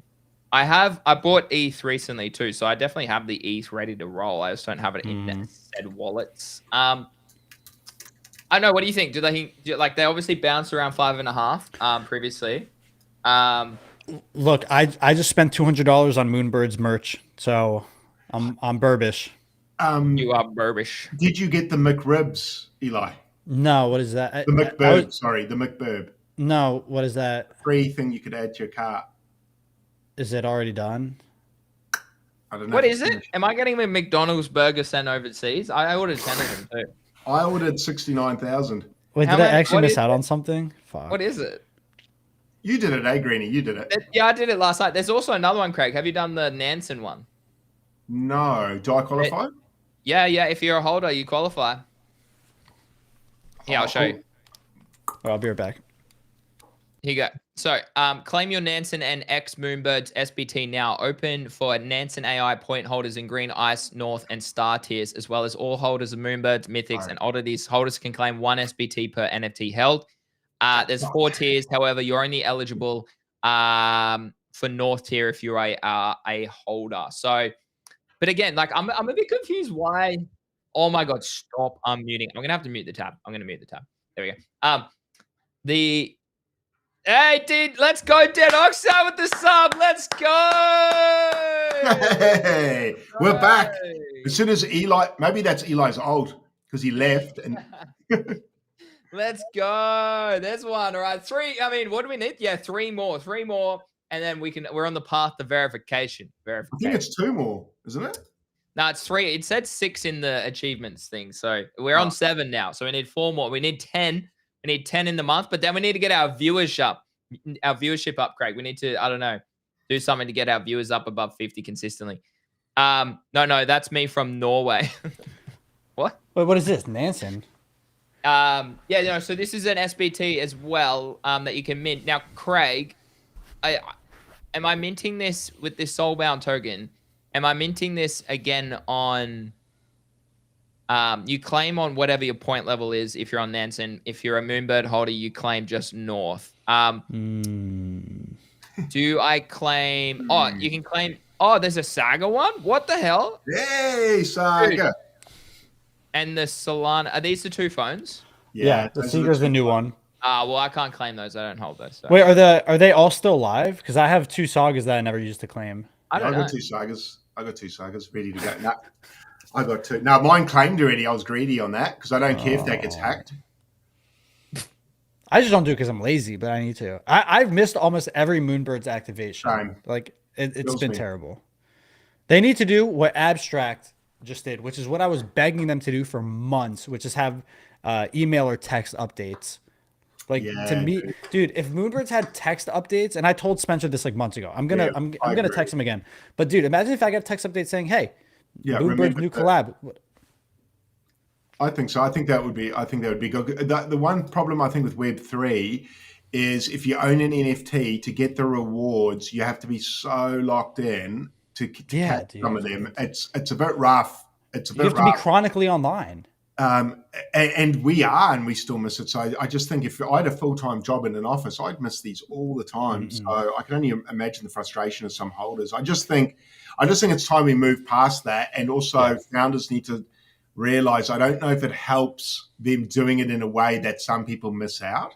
I bought ETH recently too, so I definitely have the ETH ready to roll. I just don't have it in said wallets. I don't know. What do you think? Do they think they obviously bounced around 5.5 previously? Look, I just spent $200 on Moonbirds merch, so I'm burbish. You are burbish. Did you get the McRibs, Eli? No, what is that? The McBurb, sorry, the McBurb. No, what is that? Free thing you could add to your cart. Is it already done? I don't know. What is it? Am I getting a McDonald's burger sent overseas? I ordered 10 of them too. I ordered 69,000. Wait, did I actually miss out on something? Fuck. What is it? You did it, Greenie? You did it. Yeah, I did it last night. There's also another one, Craig. Have you done the Nansen one? No. Do I qualify? Yeah. If you're a holder, you qualify. Yeah, I'll show you. Well, I'll be right back. Here you go. So, claim your Nansen and X Moonbirds SBT now. Open for Nansen AI point holders in Green, Ice, North, and Star tiers, as well as all holders of Moonbirds, Mythics, and Oddities. Holders can claim 1 SBT per NFT held. There's 4 tiers. However, you're only eligible for North tier if you're a holder. So, but again, I'm a bit confused why. Oh my God, stop unmuting. I'm going to have to mute the tab. There we go. Hey, dude, let's go, Dead Oxide with the sub. Let's go. Hey, we're back. As soon as Eli, maybe that's Eli's old because he left. And let's go. There's one. All right. 3. I mean, what do we need? Yeah, 3 more. 3 more. And then we're on the path to verification. I think it's 2 more, isn't it? No, it's 3. It said 6 in the achievements thing. So we're on 7 now. So we need 4 more. We need 10. We need 10 in the month, but then we need to get our viewership up, Craig. We need to, I don't know, do something to get our viewers up above 50 consistently. No, that's me from Norway. What? Wait, what is this? Nansen? So this is an SBT as well that you can mint. Now, Craig, am I minting this with this soulbound token? Am I minting this again on... you claim on whatever your point level is if you're on Nansen. If you're a Moonbird holder, you claim just North. Do I claim... Oh, you can claim... Oh, there's a Saga one? What the hell? Hey, Saga. Dude. And the Solana... Are these the 2 phones? Yeah, the Seeker's the new one. Well, I can't claim those. I don't hold those. So. Wait, are they all still live? Because I have 2 Sagas that I never used to claim. I got 2 Sagas. I got 2 Sagas ready to go. No, I got 2. Now, mine claimed already. I was greedy on that because I don't care if that gets hacked. I just don't do it because I'm lazy, but I need to. I've missed almost every Moonbirds activation. Same. It's been terrible. They need to do what Abstract just did, which is what I was begging them to do for months, which is have email or text updates. To me, dude, if Moonbirds had text updates, and I told Spencer this months ago, I'm gonna text him again. But dude, imagine if I got a text update saying, "Hey, Moonbirds new collab." I think so. I think that would be good. The one problem I think with Web3 is if you own an NFT, to get the rewards, you have to be so locked in to catch some of them. It's a bit rough. You have to be chronically online. And we still miss it. So I just think if I had a full-time job in an office, I'd miss these all the time. Mm-hmm. So I can only imagine the frustration of some holders. I just think it's time we move past that. And also founders need to realize, I don't know if it helps them doing it in a way that some people miss out.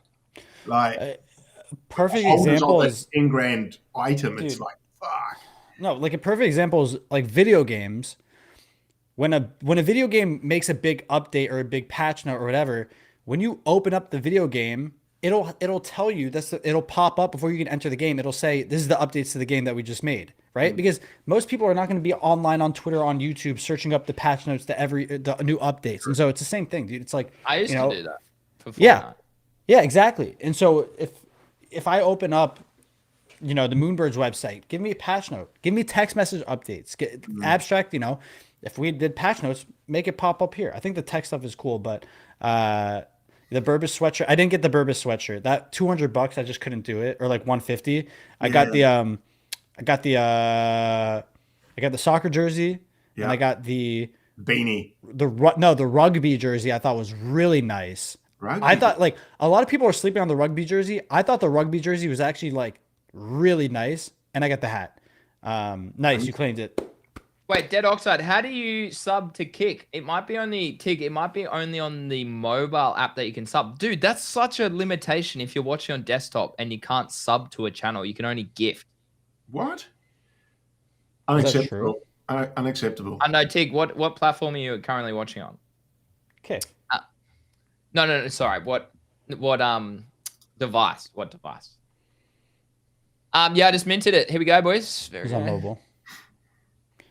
Perfect example is $10,000 item. Dude, it's fuck. No, a perfect example is video games. when a video game makes a big update or a big patch note or whatever, when you open up the video game, it'll tell you it'll pop up before you can enter the game. It'll say this is the updates to the game that we just made, right? Because most people are not going to be online on Twitter, on YouTube, searching up the patch notes to the new updates. And so it's the same thing, dude. It's like I used to do that for Fortnite. Yeah, exactly. And so if I open up, the Moonbirds website, give me a patch note, give me text message updates, get abstract, if we did patch notes, make it pop up here. I think the tech stuff is cool, but the Burbis sweatshirt, I didn't get the Burbis sweatshirt. That $200, I just couldn't do it, or like 150. I got the soccer jersey, and I got the beanie. The rugby jersey I thought was really nice. Rugby. I thought like a lot of people were sleeping on the rugby jersey. I thought the rugby jersey was actually like really nice, and I got the hat. Nice, you claimed it. Wait, Dead Oxide, how do you sub to Kick? It might be only on the mobile app that you can sub. Dude, that's such a limitation if you're watching on desktop and you can't sub to a channel. You can only gift. What? Unacceptable. Unacceptable. I know, Tig, what platform are you currently watching on? Okay. No, sorry. What device? What device? Yeah, I just minted it. Here we go, boys. It's on mobile.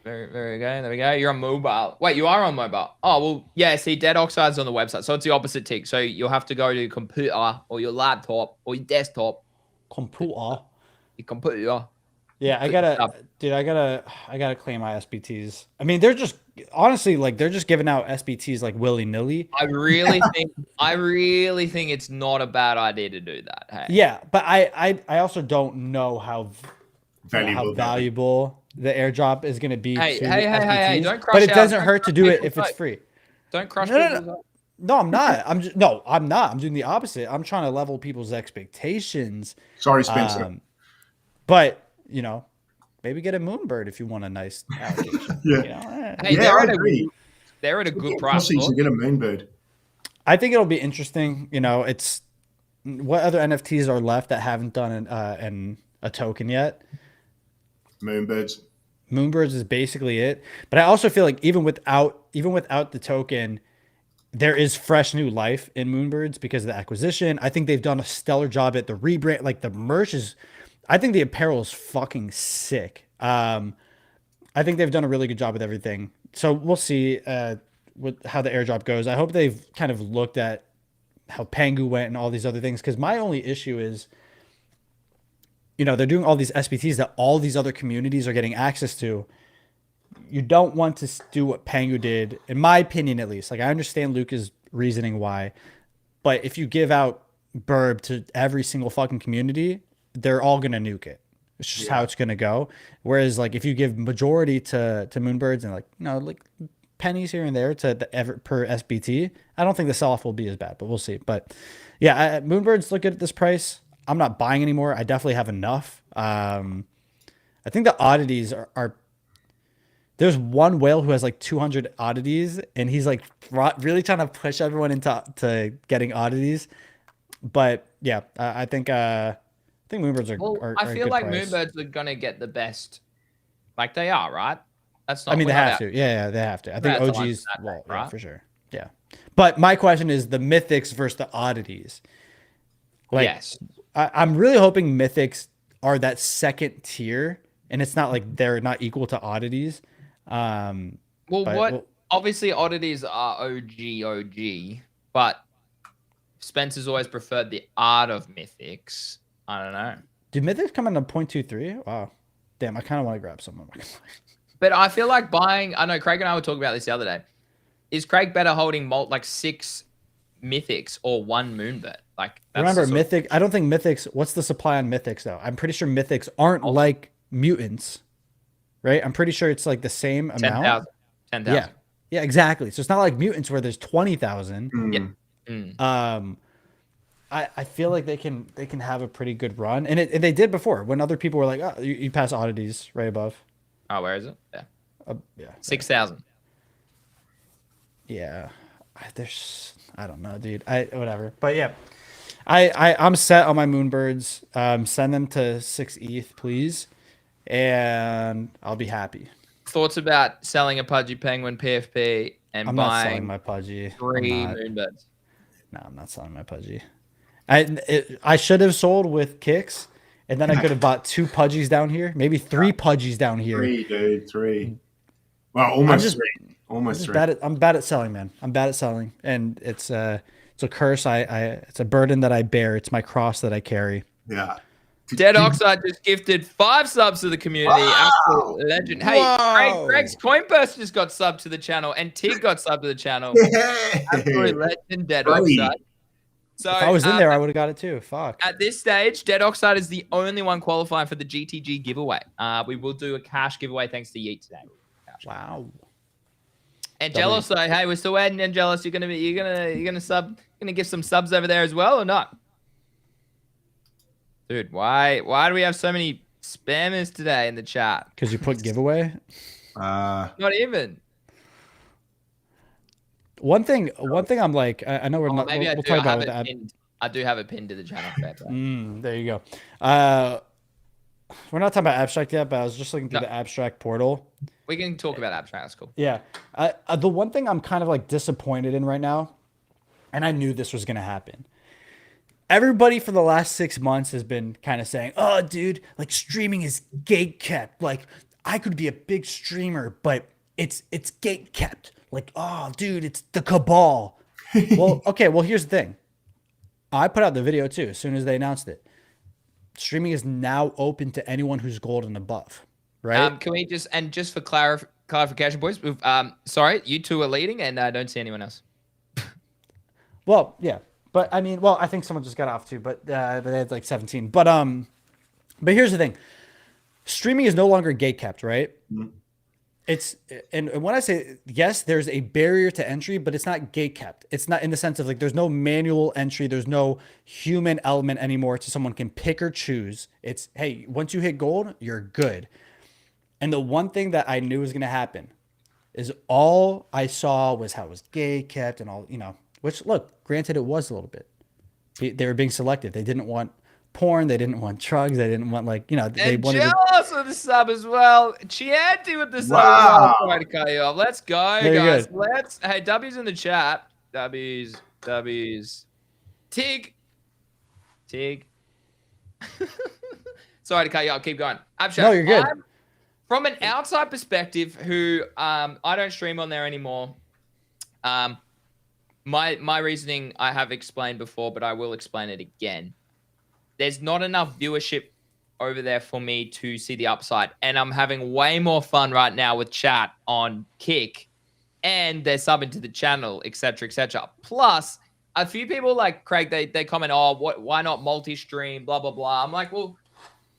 Very good. There we go. You're on mobile. Wait, you are on mobile. Oh, well, yeah, see, Dead Oxide's on the website. So it's the opposite tick. So you'll have to go to your computer or your laptop or your desktop. Computer. Your computer. Yeah, I gotta claim my SBTs. I mean, they're just honestly like they're just giving out SBTs like willy-nilly. I really think it's not a bad idea to do that. Hey. Yeah, but I also don't know how valuable the airdrop is going to be. Hey, don't crush. But it doesn't hurt to do it if it's free. Don't crush. No, I'm not. I'm not. I'm doing the opposite. I'm trying to level people's expectations. Sorry, Spencer. But maybe get a Moonbird if you want a nice allocation. Yeah. Hey, they're at a good price. You get a Moonbird. I think it'll be interesting. It's what other NFTs are left that haven't done a token yet. Moonbirds is basically it. But I also feel like even without the token, there is fresh new life in Moonbirds because of the acquisition. I think they've done a stellar job at the rebrand. Like the merch I think the apparel is fucking sick. I think they've done a really good job with everything. So we'll see how the airdrop goes. I hope they've kind of looked at how Pangu went and all these other things. Because my only issue is, they're doing all these SBTs that all these other communities are getting access to. You don't want to do what Pangu did, in my opinion, at least. Like, I understand Luca's reasoning why, but if you give out Burb to every single fucking community, they're all going to nuke it. It's just how it's going to go. Whereas, like, if you give majority to Moonbirds and, like pennies here and there to per SBT, I don't think the sell-off will be as bad, but we'll see. But, yeah, Moonbirds look at this price. I'm not buying anymore. I definitely have enough. I think the oddities are there's one whale who has like 200 oddities, and he's like really trying to push everyone into getting oddities. But yeah, I think Moonbirds are. Well, I feel like Moonbirds are gonna get the best. Like they are, right? That's not. I mean, they have to. Yeah, they have to. I think OGs, right? Yeah, for sure. Yeah, but my question is the mythics versus the oddities. Like, yes. I'm really hoping mythics are that second tier, and it's not like they're not equal to oddities. Obviously oddities are OG, but Spencer's always preferred the art of mythics. I don't know. Did mythics come in a 0.23? Wow. Damn, I kind of want to grab some of them. But I feel like I know Craig and I were talking about this the other day. Is Craig better holding 6 mythics or 1 Moonbird? Like, remember mythic. I don't think mythics. What's the supply on mythics though? I'm pretty sure mythics aren't like mutants, right? I'm pretty sure it's like the same amount. 10,000. Yeah, exactly. So it's not like mutants where there's 20,000. I feel like they can have a pretty good run, and they did before when other people were like, oh, you pass oddities right above. Oh, where is it? Yeah, 6,000. Yeah, I don't know, dude. Whatever. But yeah, I'm set on my Moonbirds. Send them to 6 ETH, please, and I'll be happy. thoughts about selling a Pudgy Penguin PFP and I'm not selling buying my Pudgy. 3 Moonbirds? No, I'm not selling my Pudgy. I should have sold with kicks, and then I could have bought 2 Pudgies down here, maybe 3 Pudgies down here. 3, dude, 3. Well, almost 3. Almost 3. I'm bad at selling, man. I'm bad at selling, and it's a curse. It's a burden that I bear. It's my cross that I carry. Yeah. Dead Oxide just gifted 5 subs to the community. Wow. Absolute legend. Hey, Greg's Coinburst just got subbed to the channel, and Tig got subbed to the channel. Yeah. Absolute legend, Dead Oxide. So if I was in there, I would have got it too. Fuck. At this stage, Dead Oxide is the only one qualifying for the GTG giveaway. We will do a cash giveaway thanks to Yeet today. Wow. Angelos, so hey, we're still waiting. Angelos, you're gonna give some subs over there as well or not? Dude, why do we have so many spammers today in the chat? Because you put giveaway? Not even. One thing I'm like, I know we're not. Maybe we'll talk about it pinned. I do have it pinned to the channel. There you go. We're not talking about abstract yet, but I was just looking through the abstract portal. We can talk about abstract. That's cool. Yeah. The one thing I'm kind of like disappointed in right now, and I knew this was gonna happen. Everybody for the last 6 months has been kind of saying, "Oh, dude, like streaming is gate kept. Like I could be a big streamer, but it's gate kept. Like, oh, dude, it's the cabal." Well, okay. Well, here's the thing. I put out the video too as soon as they announced it. Streaming is now open to anyone who's gold and above, right? Can we just for clarification, boys? Sorry, you two are leading, and I don't see anyone else. Well, yeah. But I mean, I think someone just got off too, but they had like 17. But here's the thing: streaming is no longer gate kept, right? Mm-hmm. And when I say yes, there's a barrier to entry, but it's not gate kept. It's not in the sense of like there's no manual entry, there's no human element anymore to someone can pick or choose. It's hey, once you hit gold, you're good. And the one thing that I knew was gonna happen is all I saw was how it was gate kept and all, which look, granted it was a little bit. They were being selective. They didn't want porn. They didn't want drugs. They didn't want they wanted Jealous with the sub as well. Chianti with the sub Wow. as well. Sorry to cut you off. Let's go, Very guys. Hey, W's in the chat. W's. Tig. Sorry to cut you off. Keep going. No, you're good. From an outside perspective, who I don't stream on there anymore. My reasoning I have explained before, but I will explain it again. There's not enough viewership over there for me to see the upside. And I'm having way more fun right now with chat on Kick. And they're subbing to the channel, etc., etc. Plus, a few people like Craig, they comment, why not multi-stream, blah, blah, blah. I'm like, well,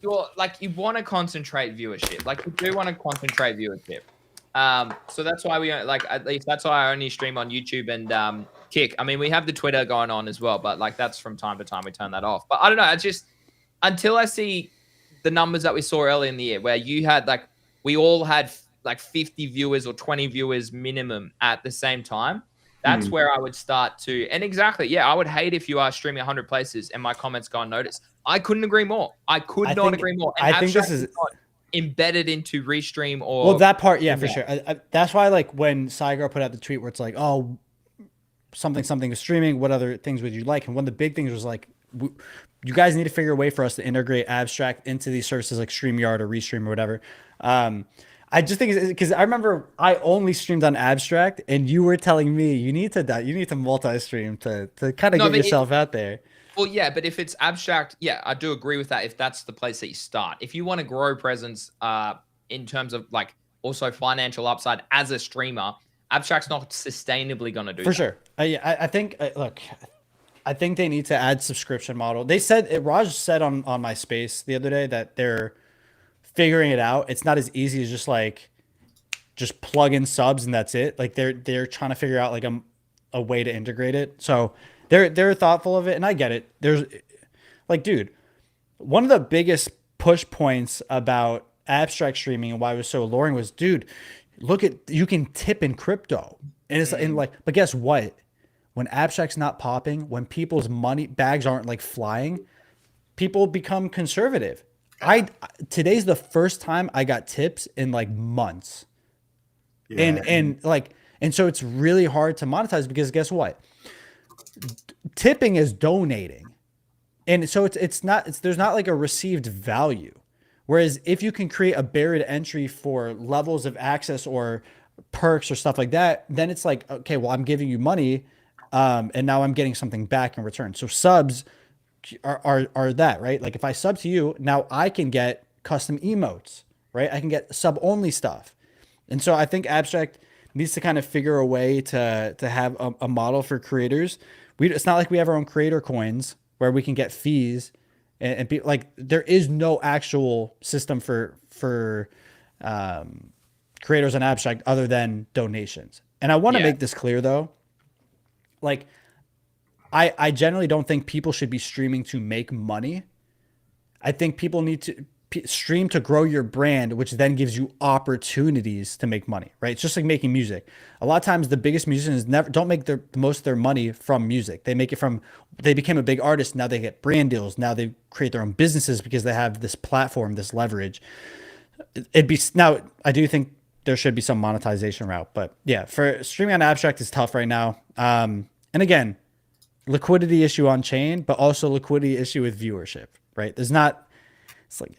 you want to concentrate viewership. Like, you do want to concentrate viewership. So that's why at least that's why I only stream on YouTube and Kick. I mean, we have the Twitter going on as well, but like that's from time to time we turn that off. But I don't know. It's just until I see the numbers that we saw early in the year, where you had we all had 50 viewers or 20 viewers minimum at the same time. That's where I would start to. And exactly, yeah, I would hate if you are streaming 100 places and my comments go unnoticed. I couldn't agree more. I could not agree more. And I think this is embedded into restream or that part, yeah, for sure. That's why when Cygar put out the tweet where it's like, oh, something is streaming, what other things would you like? And one of the big things was like, you guys need to figure a way for us to integrate abstract into these services like StreamYard or Restream or whatever. I just think because I remember I only streamed on abstract, and you were telling me you need to multi-stream to kind of get yourself out there. Well, yeah, but if it's abstract, yeah, I do agree with that. If that's the place that you start, if you want to grow presence, in terms of also financial upside as a streamer, abstract's not sustainably going to do for sure. I think look, I think they need to add subscription model. They said Raj said on my space the other day that they're figuring it out. It's not as easy as just plug in subs and that's it. Like they're trying to figure out a way to integrate it. So they're thoughtful of it, and I get it. There's dude, one of the biggest push points about abstract streaming and why it was so alluring was, dude, look at, you can tip in crypto. And it's but guess what? When abstract's not popping, when people's money bags aren't flying, people become conservative. Today's the first time I got tips in months. Yeah. And so it's really hard to monetize because guess what? Tipping is donating. And so there's not like a received value. Whereas if you can create a barrier to entry for levels of access or perks or stuff like that, then it's like, okay, well, I'm giving you money, and now I'm getting something back in return. So subs are that, right? Like if I sub to you, now I can get custom emotes, right? I can get sub only stuff. And so I think Abstract needs to kind of figure a way to have a model for creators. It's not like we have our own creator coins where we can get fees and be like, there is no actual system for creators on Abstract other than donations. And I want to make this clear though. Like I generally don't think people should be streaming to make money. I think people need to stream to grow your brand, which then gives you opportunities to make money, right? It's just like making music. A lot of times the biggest musicians don't make the most of their money from music. They make it from, they became a big artist. Now they get brand deals. Now they create their own businesses because they have this platform, this leverage. Now I do think there should be some monetization route, but yeah, for streaming on Abstract is tough right now. And again, liquidity issue on chain, but also liquidity issue with viewership, right? It's like,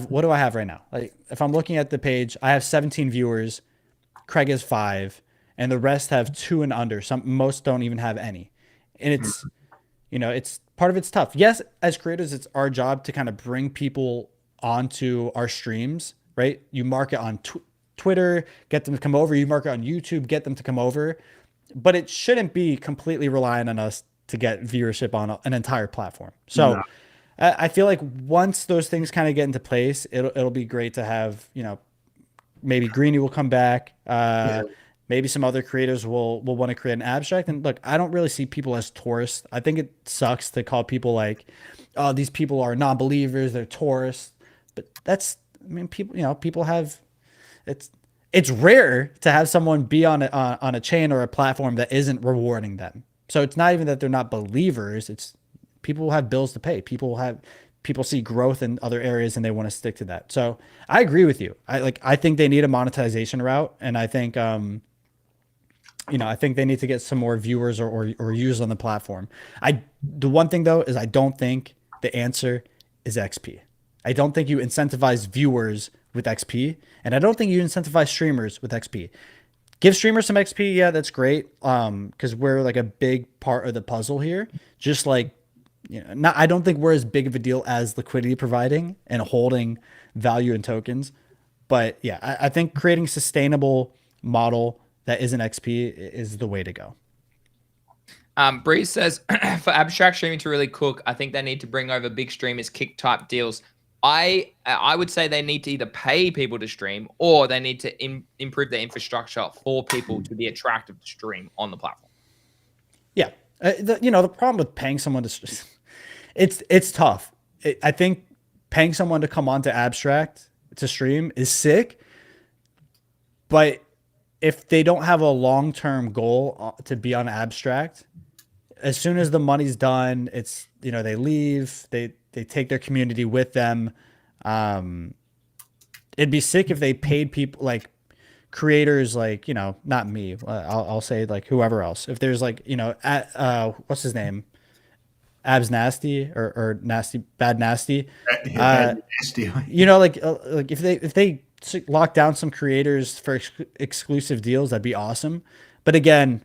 what do I have right now? Like if I'm looking at the page, I have 17 viewers, Craig has 5, and the rest have 2 and under. Most don't even have any. And it's part of it's tough. Yes, as creators, it's our job to kind of bring people onto our streams, right? You market on Twitter, get them to come over. You market on YouTube, get them to come over. But it shouldn't be completely reliant on us to get viewership on an entire platform. So no. I feel like once those things kind of get into place, it'll be great to have, maybe Greeny will come back. Maybe some other creators will want to create an Abstract. And look, I don't really see people as tourists. I think it sucks to call people like, oh, these people are non-believers, they're tourists. But people have, it's rare to have someone be on a chain or a platform that isn't rewarding them. So it's not even that they're not believers. It's people have bills to pay. People see growth in other areas and they want to stick to that. So I agree with you. I think they need a monetization route. And I think, I think they need to get some more viewers or users on the platform. The one thing though, is I don't think the answer is XP. I don't think you incentivize viewers with XP. And I don't think you incentivize streamers with XP. Give streamers some XP. Yeah, that's great. Cause we're like a big part of the puzzle here. Just like, I don't think we're as big of a deal as liquidity providing and holding value in tokens. But yeah, I think creating sustainable model that isn't XP is the way to go. Breeze says, for Abstract streaming to really cook, I think they need to bring over big streamers, kick type deals. I would say they need to either pay people to stream or they need to improve the infrastructure for people to be attractive to stream on the platform. Yeah. The problem with paying someone to, it's tough. I think paying someone to come onto Abstract to stream is sick, but if they don't have a long-term goal to be on Abstract, as soon as the money's done, it's, they leave, they take their community with them. It'd be sick if they paid people like creators, like, not me, I'll say like whoever else. If there's like, what's his name? Abs Nasty or Nasty, Bad Nasty. Bad Nasty. Like if they lock down some creators for exclusive deals, that'd be awesome. But again,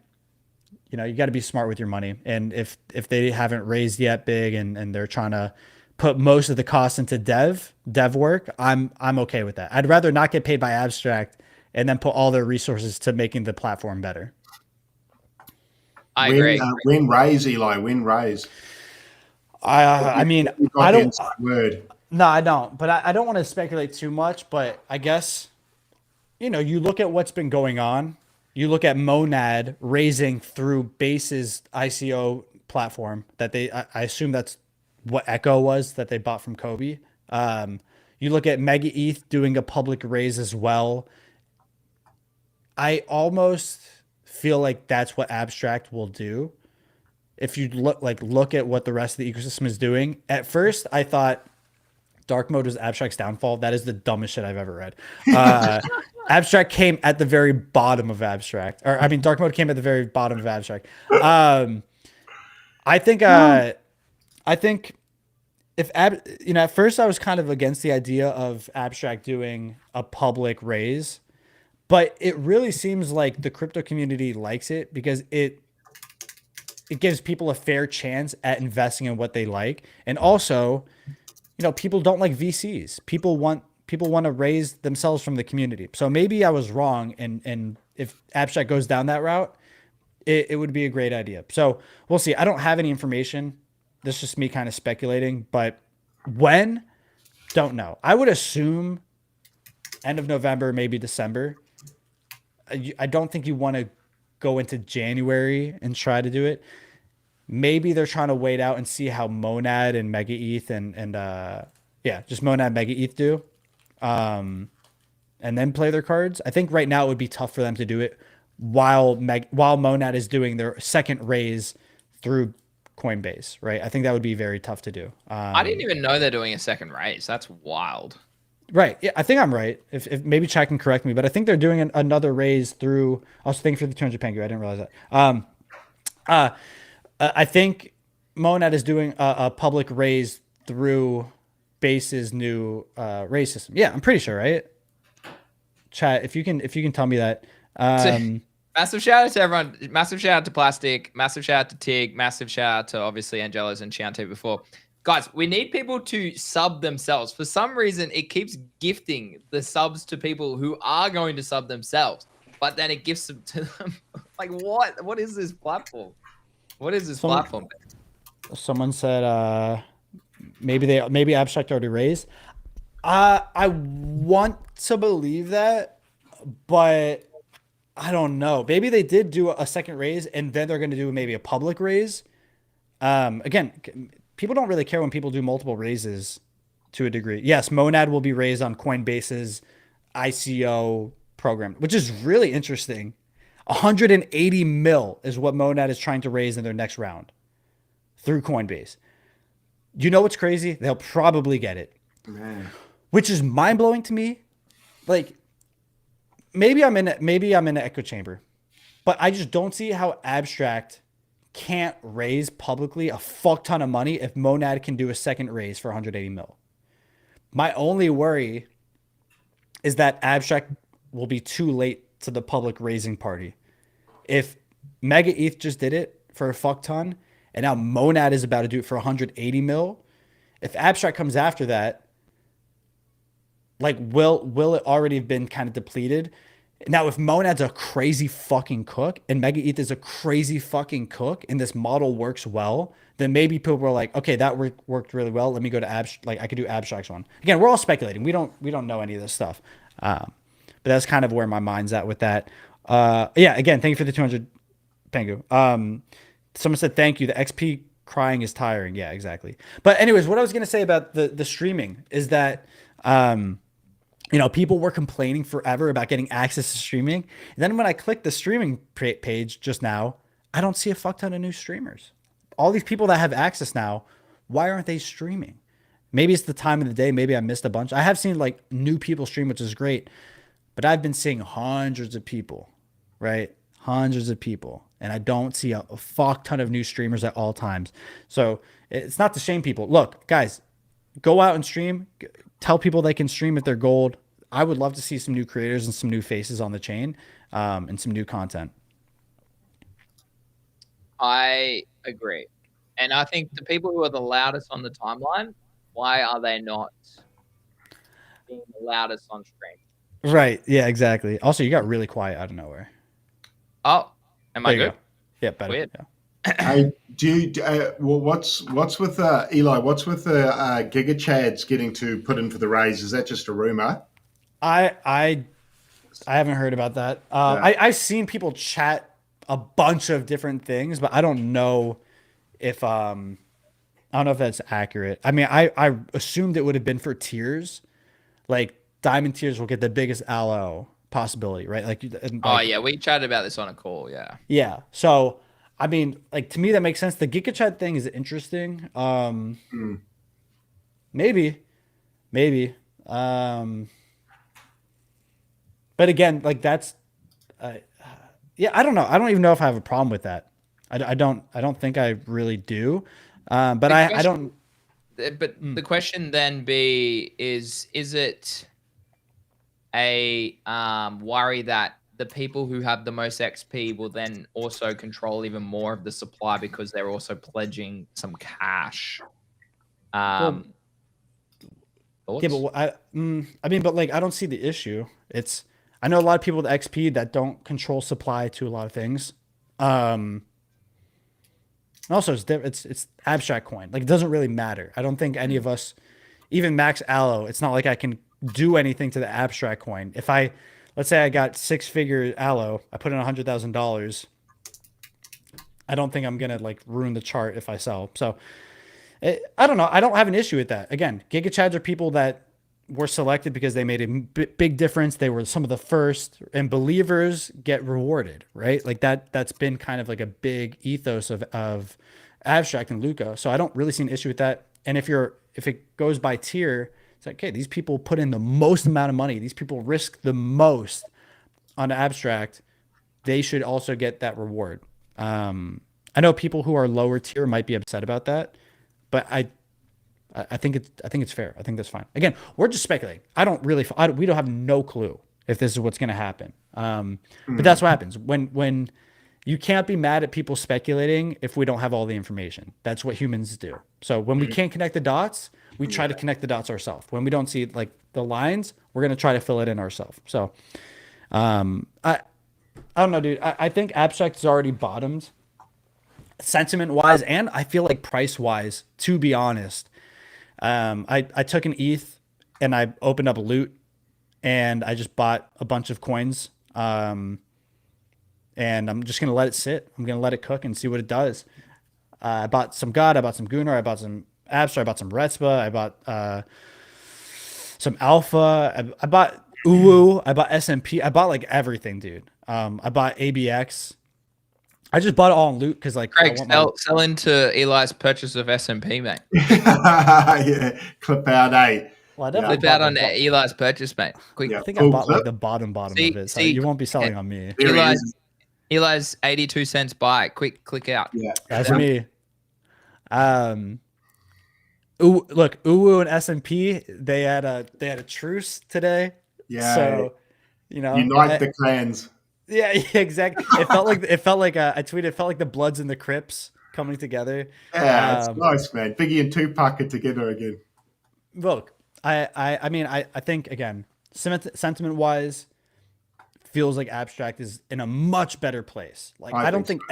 you got to be smart with your money. And if they haven't raised yet big and they're trying to put most of the costs into dev work, I'm okay with that. I'd rather not get paid by Abstract and then put all their resources to making the platform better. I agree. Win raise, Eli. Win raise. I don't. Word. No, I don't. But I don't want to speculate too much. But I guess, you look at what's been going on. You look at Monad raising through Base's ICO platform that I assume that's what Echo was that they bought from Kobe. You look at Mega ETH doing a public raise as well. I almost feel like that's what Abstract will do. If you look at what the rest of the ecosystem is doing. At first, I thought dark mode was Abstract's downfall. That is the dumbest shit I've ever read. Abstract came at the very bottom of Abstract, or I mean, dark mode came at the very bottom of Abstract. I think if at first I was kind of against the idea of Abstract doing a public raise, but it really seems like the crypto community likes it because it gives people a fair chance at investing in what they like, and also, people don't like VCs. People want to raise themselves from the community. So maybe I was wrong, and if Abstract goes down that route, it would be a great idea. So we'll see. I don't have any information. This is just me kind of speculating, but when? Don't know. I would assume end of November, maybe December. I don't think you want to go into January and try to do it. Maybe they're trying to wait out and see how Monad and Mega ETH and just Monad Mega ETH do. And then play their cards. I think right now it would be tough for them to do it while Monad is doing their second raise through Coinbase, right? I think that would be very tough to do. I didn't even know they're doing a second raise. That's wild. Right. Yeah, I think I'm right. If maybe Chad can correct me, but I think they're doing another raise through. Also, thank you for the 200 Pengu. I didn't realize that. I think Monad is doing a public raise through Base's new raise system. Yeah, I'm pretty sure, right? Chat, if you can tell me that. Massive shout out to everyone. Massive shout out to Plastic. Massive shout out to Tig. Massive shout out to obviously Angelos and Chiante before. Guys, we need people to sub themselves. For some reason, it keeps gifting the subs to people who are going to sub themselves, but then it gives them to them. Like, what? What is this platform? What is this platform? Someone said maybe Abstract already raised. I want to believe that, but I don't know. Maybe they did do a second raise and then they're going to do maybe a public raise. Again, people don't really care when people do multiple raises to a degree. Yes, Monad will be raised on Coinbase's ICO program, which is really interesting. 180 mil is what Monad is trying to raise in their next round through Coinbase. You know what's crazy? They'll probably get it. Man. Which is mind-blowing to me. Like, maybe I'm in an echo chamber, but I just don't see how Abstract can't raise publicly a fuck ton of money if Monad can do a second raise for 180 mil. My only worry is that Abstract will be too late to the public raising party. If Mega ETH just did it for a fuck ton, and now Monad is about to do it for 180 mil, if Abstract comes after that, like, will it already have been kind of depleted? Now, if Monad's a crazy fucking cook and Mega ETH is a crazy fucking cook and this model works well, then maybe people were like, okay, that worked really well. Let me go to Abstract. Like, I could do Abstract's one. Again, we're all speculating. We don't know any of this stuff. But that's kind of where my mind's at with that. Again, thank you for the 200 Pengu. Someone said thank you. The XP crying is tiring. Yeah, exactly. But anyways, what I was going to say about the streaming is that, people were complaining forever about getting access to streaming. And then when I click the streaming page just now, I don't see a fuck ton of new streamers. All these people that have access now, why aren't they streaming? Maybe it's the time of the day. Maybe I missed a bunch. I have seen like new people stream, which is great. But I've been seeing hundreds of people, right? Hundreds of people. And I don't see a fuck ton of new streamers at all times. So it's not to shame people. Look, guys, go out and stream. Tell people they can stream if they're gold. I would love to see some new creators and some new faces on the chain, and some new content. I agree. And I think the people who are the loudest on the timeline, why are they not being the loudest on stream? Right. Yeah, exactly. Also, you got really quiet out of nowhere. Oh, am I good? Go. Yeah, better. Weird. Yeah. What's with Eli? What's with the Giga Chads getting to put in for the raise? Is that just a rumor? I haven't heard about that. I've seen people chat a bunch of different things, but I don't know if that's accurate. I mean, I assumed it would have been for tiers, like diamond tiers will get the biggest allo possibility, right? Like, yeah, we chatted about this on a call. Yeah. So, I mean, like, to me that makes sense. The Giga Chat thing is interesting. Maybe. But But again, like that's, yeah, I don't know. I don't even know if I have a problem with that. I don't think I really do. But I don't. But the question then is it a worry that the people who have the most XP will then also control even more of the supply because they're also pledging some cash? Well, Thoughts? yeah, but I mean, but like, I don't see the issue. I know a lot of people with XP that don't control supply to a lot of things. Also, it's abstract coin. Like, it doesn't really matter. I don't think any of us, even max allo, it's not like I can do anything to the abstract coin. If let's say I got 6-figure allo, I put in $100,000. I don't think I'm gonna like ruin the chart if I sell. So I don't know. I don't have an issue with that. Again, Giga Chads are people that were selected because they made a big difference. They were some of the first, and believers get rewarded, right? Like that's been kind of like a big ethos of abstract and Luca. So I don't really see an issue with that. And if it goes by tier, it's like, okay, these people put in the most amount of money. These people risk the most on abstract. They should also get that reward. I know people who are lower tier might be upset about that, but I think it's fair. I think that's fine. Again, we're just speculating. We don't have no clue if this is what's going to happen. But that's what happens when you can't be mad at people speculating if we don't have all the information. That's what humans do. So when we can't connect the dots, we try to connect the dots ourselves. When we don't see like the lines, we're going to try to fill it in ourselves. So, I don't know, dude. I think abstract has already bottomed sentiment wise. And I feel like price wise, to be honest. I took an ETH and I opened up a loot and I just bought a bunch of coins. And I'm just going to let it sit. I'm going to let it cook and see what it does. I bought some God, I bought some Gunnar, I bought some Abstract, I bought some Retspa, I bought, some Alpha, I bought Uwu, I bought SMP, I bought like everything, dude. I bought ABX. I just bought it all in loot because like Craig, sell into Eli's purchase of SMP, mate. Yeah, clip out, eh? Well, I Flip definitely out on Eli's purchase, mate. Quick. Yeah. I think I bought like the bottom of it, so See, you won't be selling on me. There he is. Eli's 82 cents buy. Quick, click out. Yeah, That's me. Look, Uwu and SMP, they had a truce today. yeah. So, you know, Unite the clans. yeah, exactly. It felt like I tweeted. It felt like the Bloods and the Crips coming together. Yeah, it's nice, man. Biggie and Tupac are together again. Look, I mean, I think again, sentiment wise, feels like abstract is in a much better place. Like I don't think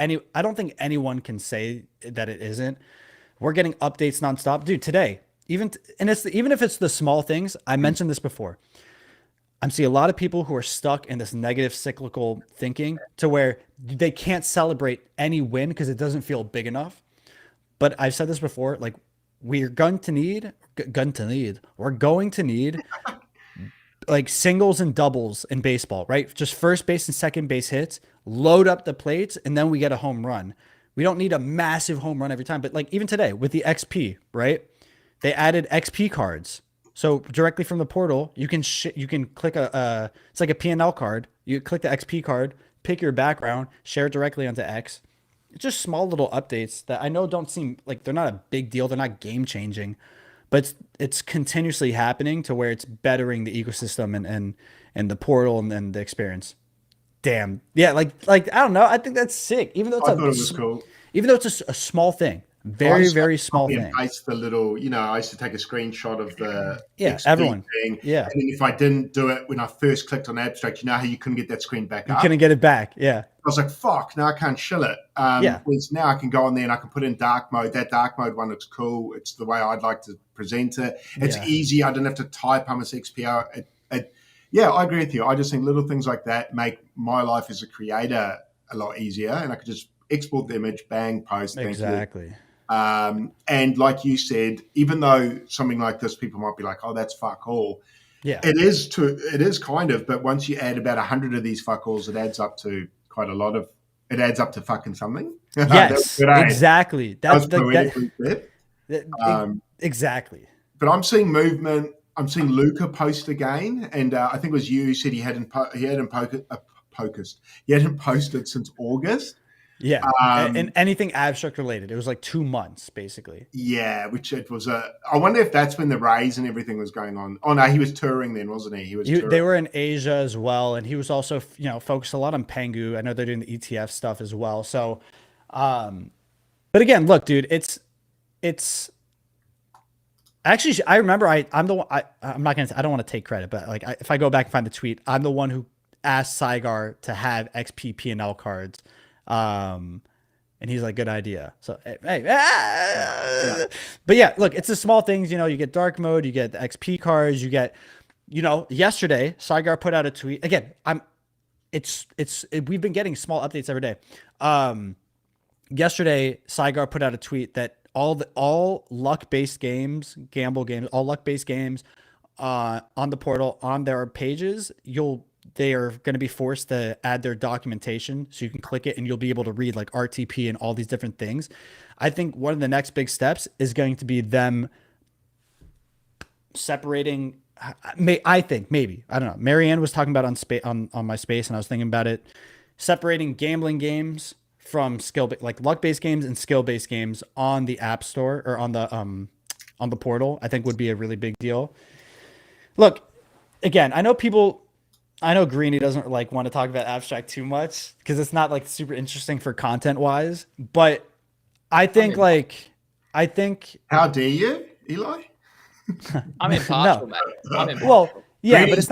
anyone can say that it isn't. We're getting updates nonstop, dude. Today, even if it's the small things. I mentioned this before. I'm seeing a lot of people who are stuck in this negative cyclical thinking to where they can't celebrate any win because it doesn't feel big enough. But I've said this before, like we're going to need like singles and doubles in baseball, right? Just first base and second base hits, load up the plates, and then we get a home run. We don't need a massive home run every time, but like even today with the XP, right? They added XP cards. So directly from the portal, you can click it's like a P&L card. You click the XP card, pick your background, share it directly onto X. It's just small little updates that I know don't seem like they're not a big deal. They're not game changing, but it's continuously happening to where it's bettering the ecosystem and the portal and the experience. Damn. Yeah. Like, I don't know. I think that's sick. Even though I thought it was cool. Even though it's a small thing. Very, very small thing. Paste the little, I used to take a screenshot of the everyone thing. Yeah. And then if I didn't do it when I first clicked on abstract, you know how you couldn't get that screen back up? You couldn't get it back. Yeah. I was like, fuck, now I can't shill it. Whereas now I can go on there and I can put in dark mode. That dark mode one looks cool. It's the way I'd like to present it. It's easy. I don't have to type how much XPO. Yeah, I agree with you. I just think little things like that make my life as a creator a lot easier. And I could just export the image, bang, post. Exactly. And like you said, even though something like this, people might be like, oh, that's fuck all. Yeah. It is kind of, but once you add about 100 of these fuck alls, it adds up to quite a lot of, it adds up to fucking something. Yes, exactly. That's poetically said. Exactly. But I'm seeing movement. I'm seeing Luca post again, and I think it was you who said he hadn't posted since August. Yeah, and anything abstract related. It was like 2 months basically. Yeah, which it was a. I wonder if that's when the raise and everything was going on. Oh no, he was touring then, wasn't he? They were in Asia as well, and he was also focused a lot on Pengu. I know they're doing the ETF stuff as well. So, but again, look, dude, it's actually I remember I'm the one. I'm not gonna. I don't want to take credit, but like if I go back and find the tweet, I'm the one who asked Saigar to have XP P&L cards. And he's like, good idea. So, hey, but yeah, look, it's the small things, you get dark mode, you get the XP cards, you get, yesterday, Saigar put out a tweet again. We've been getting small updates every day. Yesterday, Saigar put out a tweet that all luck-based games, gamble games, all luck-based games, on the portal, on their pages, they are going to be forced to add their documentation so you can click it and you'll be able to read like RTP and all these different things. I think one of the next big steps is going to be them separating. I think maybe, I don't know. Marianne was talking about on my space, and I was thinking about it, separating gambling games from like luck-based games and skill-based games on the app store or on the portal. I think would be a really big deal. Look, again, I know Greeny doesn't like want to talk about abstract too much because it's not like super interesting for content wise, but I think how dare you, Eli? I'm impartial, no. mate. I'm impartial. Well, yeah, Greeny. but it's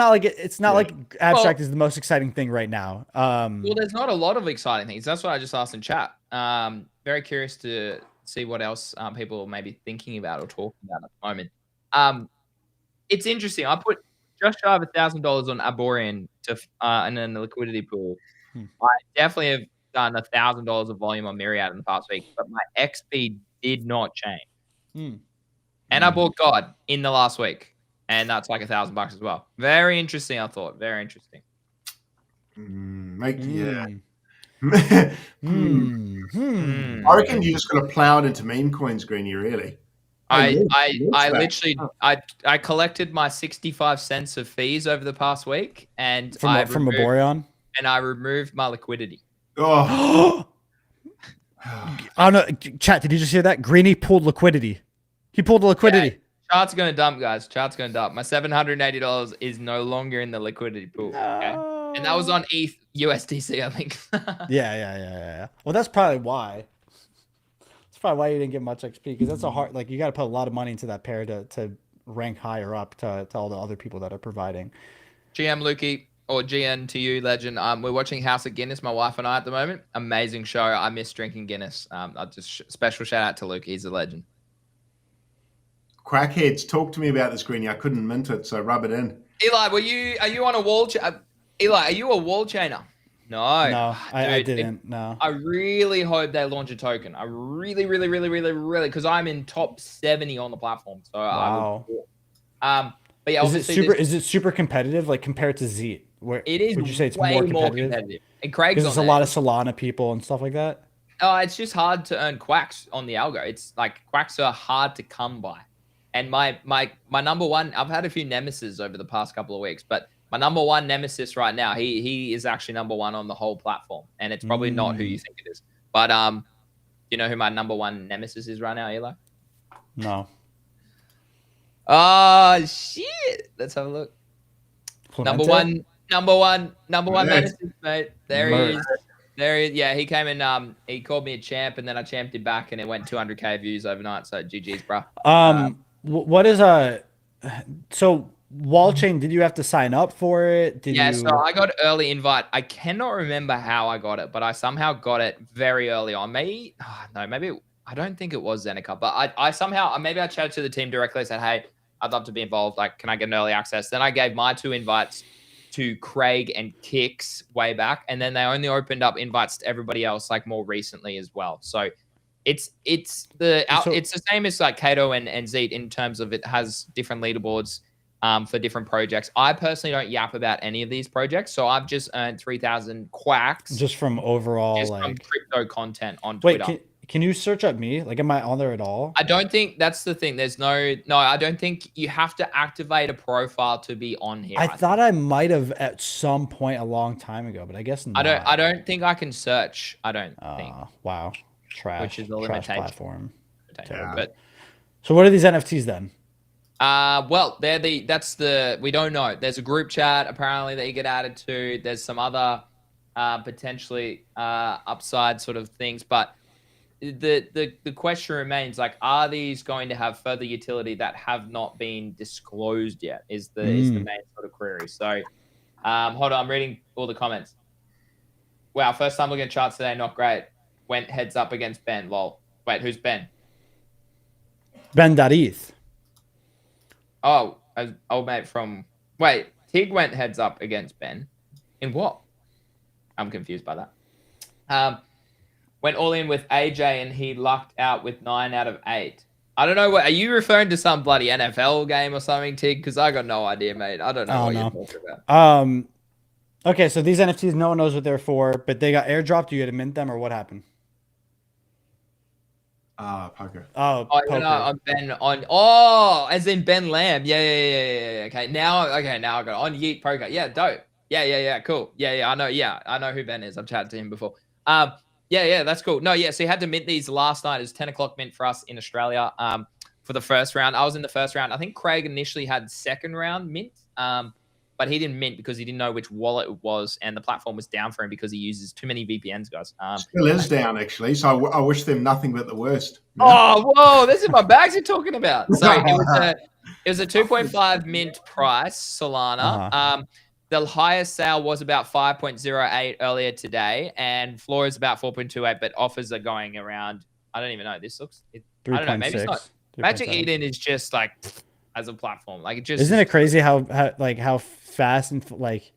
not like abstract is the most exciting thing right now. Well, there's not a lot of exciting things. That's what I just asked in chat. Very curious to see what else people may be thinking about or talking about at the moment. It's interesting. I put just shy of $1,000 on Arborian and then the liquidity pool. I definitely have done $1,000 of volume on Myriad in the past week, but my XP did not change. And I bought God in the last week, and that's like $1,000 as well. Very interesting, I thought. Very interesting. Yeah. I reckon you just got to plow it into meme coins, Greeny. Really. I literally collected my 65 cents of fees over the past week, and from Arborian, and I removed my liquidity. Oh. I don't know. Chat, did you just hear that? Greeny pulled liquidity. He pulled the liquidity. Yeah, chart's going to dump, guys. Chart's going to dump. My $780 is no longer in the liquidity pool. Okay? And that was on ETH USDC, I think. Yeah. Well, that's probably why. That's probably why you didn't get much XP, because that's a hard, like, you got to put a lot of money into that pair to rank higher up to all the other people that are providing. GM Lukey, or GN to you, legend. We're watching House of Guinness, my wife and I, at the moment. Amazing show. I miss drinking Guinness. I'll just special shout out to Luke. He's a legend. Crackheads, talk to me about this, Greeny. I couldn't mint it, so rub it in. Eli, are you on a wall? Eli, are you a wall chainer? No, I didn't. No. I really hope they launch a token. I really, because I'm in top 70 on the platform. So wow. But yeah, is it super competitive, like compared to Zeet? Where it is? Would you say it's way more competitive? And Craig's because there's a lot of Solana people and stuff like that. It's just hard to earn quacks on the algo. It's like quacks are hard to come by. And my number one, I've had a few nemesis over the past couple of weeks, but my number one nemesis right now, he is actually number one on the whole platform, and it's probably not who you think it is. But you know who my number one nemesis is right now, Eli? No. Oh shit! Let's have a look. Clemente? Number one nemesis, mate. There he is. Yeah, he came in. He called me a champ, and then I champed him back, and it went 200K views overnight. So GG's, bro. What is so wall chain? Did you have to sign up for it? So I got an invite. I cannot remember how I got it, but I somehow got it very early on. Maybe I don't think it was Zeneca, but I somehow maybe I chatted to the team directly. Said, hey, I'd love to be involved. Like, can I get an early access? Then I gave my 2 invites to Craig and Kix way back, and then they only opened up invites to everybody else like more recently as well. So it's the same as like Kato and Zeet in terms of it has different leaderboards for different projects. I personally don't yap about any of these projects, so I've just earned 3,000 quacks just from overall from crypto content on Twitter. Wait, Can you search up me? Like, am I on there at all? I don't think that's the thing. There's no. I don't think you have to activate a profile to be on here. I thought I might have at some point a long time ago, but I guess not. I don't think I can search. I don't think. Wow. Trash. Which is the trash limitation. Platform. Yeah. But so what are these NFTs then? well, we don't know. There's a group chat apparently that you get added to. There's some other potentially upside sort of things, but the question remains, like, are these going to have further utility that have not been disclosed yet? Is the main sort of query. So hold on, I'm reading all the comments. Wow, first time looking at charts today, not great. Went heads up against Ben. Lol. Wait, who's Ben? Ben.eth. Oh, old mate from... Wait, Tig went heads up against Ben. In what? I'm confused by that. Went all in with AJ and he lucked out with 9 out of 8. I don't know. Are you referring to some bloody NFL game or something, Tig? Because I got no idea, mate. I don't know what you're talking about. Okay, so these NFTs, no one knows what they're for, but they got airdropped. You had to mint them, or what happened? Poker. Poker. No, on Ben as in Ben Lamb. Yeah. Okay, now I got it. On Yeet Poker. Yeah, dope. Yeah, cool. Yeah, I know who Ben is. I've chatted to him before. Yeah, that's cool. No, yeah, so you had to mint these last night. It was 10 o'clock mint for us in Australia for the first round. I was in the first round. I think Craig initially had second round mint, but he didn't mint because he didn't know which wallet it was, and the platform was down for him because he uses too many VPNs, guys. Still is down, actually, so I wish them nothing but the worst. Yeah. Oh, whoa, this is my bags you're talking about. So it was a 2.5 mint price, Solana. The highest sale was about 5.08 earlier today, and floor is about 4.28, but offers are going around. I don't even know. This looks. I don't know. Maybe it's not. Magic Eden is just like as a platform. Like, it just isn't it crazy how fast and like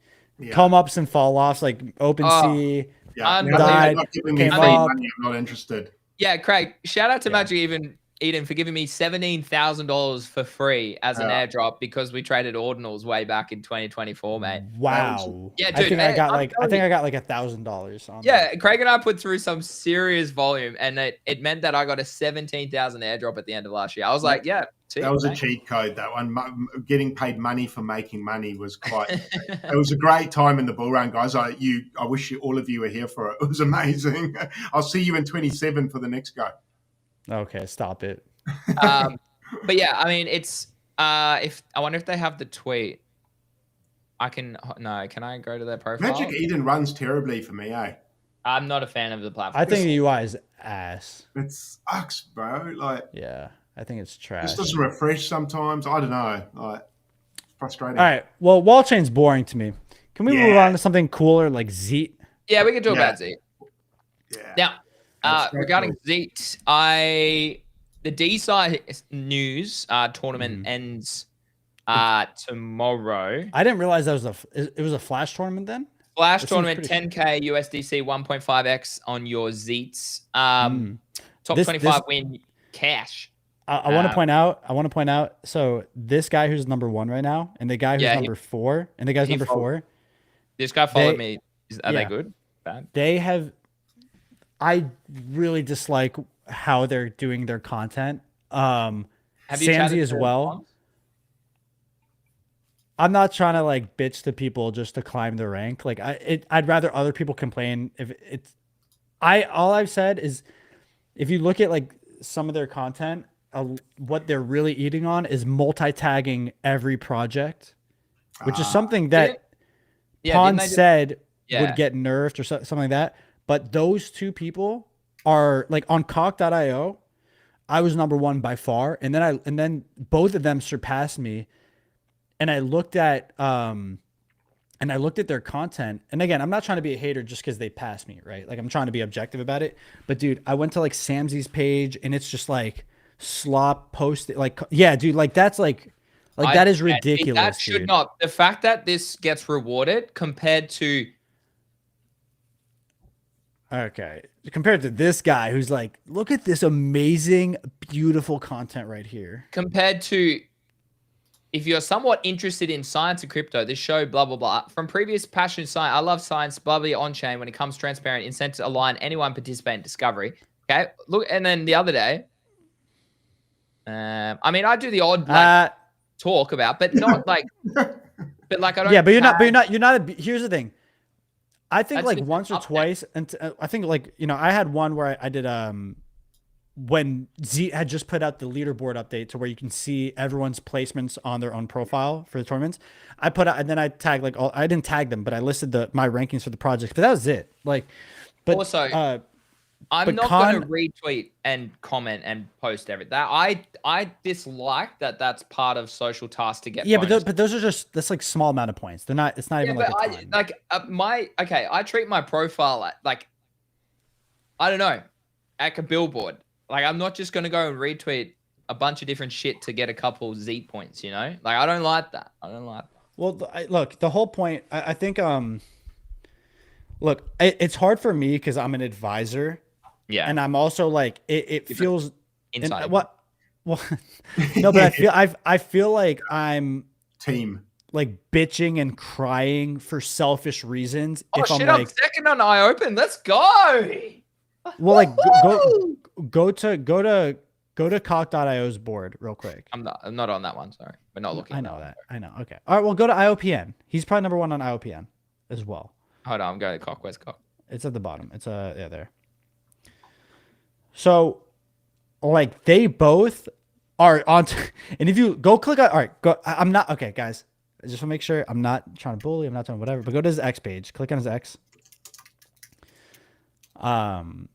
come ups and fall offs, like OpenSea. Died, not giving me money. I'm not interested. Yeah, Craig. Shout out to Magic Eden for giving me $17,000 for free as an airdrop because we traded ordinals way back in 2024, mate. Wow. Yeah, dude. I think I got like $1,000 on. Yeah, Craig and I put through some serious volume, and it meant that I got a 17,000 airdrop at the end of last year. I was like, yeah. That was a cheat code. That one, getting paid money for making money, was quite. It was a great time in the bull run, guys. I wish all of you were here for it. It was amazing. I'll see you in 27 for the next go. Okay, stop it. But yeah, I mean, it's I wonder if they have the tweet. Can I go to their profile? Magic Eden runs terribly for me, eh? I'm not a fan of the platform. I think the UI is ass. It sucks, bro. Like, yeah, I think it's trash. This doesn't refresh sometimes. I don't know. Like, it's frustrating. All right. Well, wall chain's boring to me. Can we move on to something cooler like Zeet? Yeah, we can talk about Zeet. Yeah. Now, regarding Zeet, the D-side news tournament ends tomorrow. I didn't realize that it was a flash tournament then. Flash tournament, 10K USDC, 1.5x on your Zeets. Top 25 win cash. I want to point out. So this guy who's number 1 right now, and the guy who's number 4, and the guy's number 4. This guy followed me. Are they good? Bad? They have. I really dislike how they're doing their content. Have you Samsy as well. I'm not trying to like bitch to people just to climb the rank. Like I'd rather other people complain if it's. All I've said is, if you look at like some of their content, what they're really eating on is multi-tagging every project, which is something that Pon said would get nerfed or something like that. But those two people are like on cock.io. I was number 1 by far. And then both of them surpassed me. And I looked at their content. And again, I'm not trying to be a hater just because they passed me, right? Like, I'm trying to be objective about it. But dude, I went to like Samsy's page and it's just like slop posted. Like, yeah, dude, like that's like that is ridiculous. That should not. The fact that this gets rewarded compared to. Okay. Compared to this guy who's like, look at this amazing, beautiful content right here. Compared to, if you're somewhat interested in science and crypto, this show, blah, blah, blah. From previous passion science, I love science, blah, blah, on-chain when it comes transparent, incentive to align anyone participate in discovery. Okay, look, and then the other day, I mean, I do the odd like talk about, but not like, but like I don't. Yeah, but you're not. Here's the thing. I think like once or update. twice, and I think like I had one where I did when Z had just put out the leaderboard update to where you can see everyone's placements on their own profile for the tournaments. I put out, and then I tagged like I didn't tag them, but I listed my rankings for the project. But that was it. Like, but also, I'm not going to retweet and comment and post everything. That I dislike that. That's part of social tasks to get. Yeah, but those are that's like small amount of points. They're not. It's not even like a ton. I treat my profile like I don't know, like a billboard. Like I'm not just going to go and retweet a bunch of different shit to get a couple Z points. Like I don't like that. I don't like that. Well, look, the whole point. I think look, it's hard for me because I'm an advisor. Yeah. And I'm also like it feels inside. Well, no, but I feel like I'm team like bitching and crying for selfish reasons. Oh shit! I'm second on iOpen. Let's go. Well, like go to cock.io's board real quick. I'm not on that one. Sorry, we're not looking. I know that. I know. Okay. All right. Well, go to IOPN. He's probably number 1 on IOPN as well. Hold on. I'm going to cock. Where's cock? It's at the bottom. It's yeah there. So, like, they both are on, and if you go click on, all right, go. I'm not okay, guys. I just want to make sure I'm not trying to bully. I'm not doing whatever. But go to his X page. Click on his X. And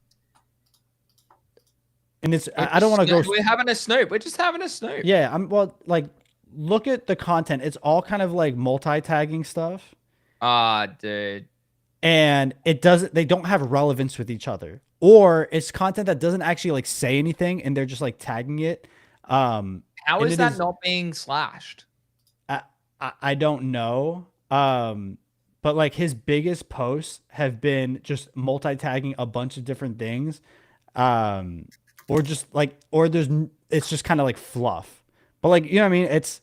it's I don't want to go. We're having a snoop. We're just having a snoop. Yeah, like look at the content. It's all kind of like multi-tagging stuff. Dude. And they don't have relevance with each other. Or it's content that doesn't actually like say anything and they're just like tagging it. How is that not being slashed? I don't know. But like his biggest posts have been just multi-tagging a bunch of different things. Or just like, it's just kind of like fluff. But like, you know what I mean? It's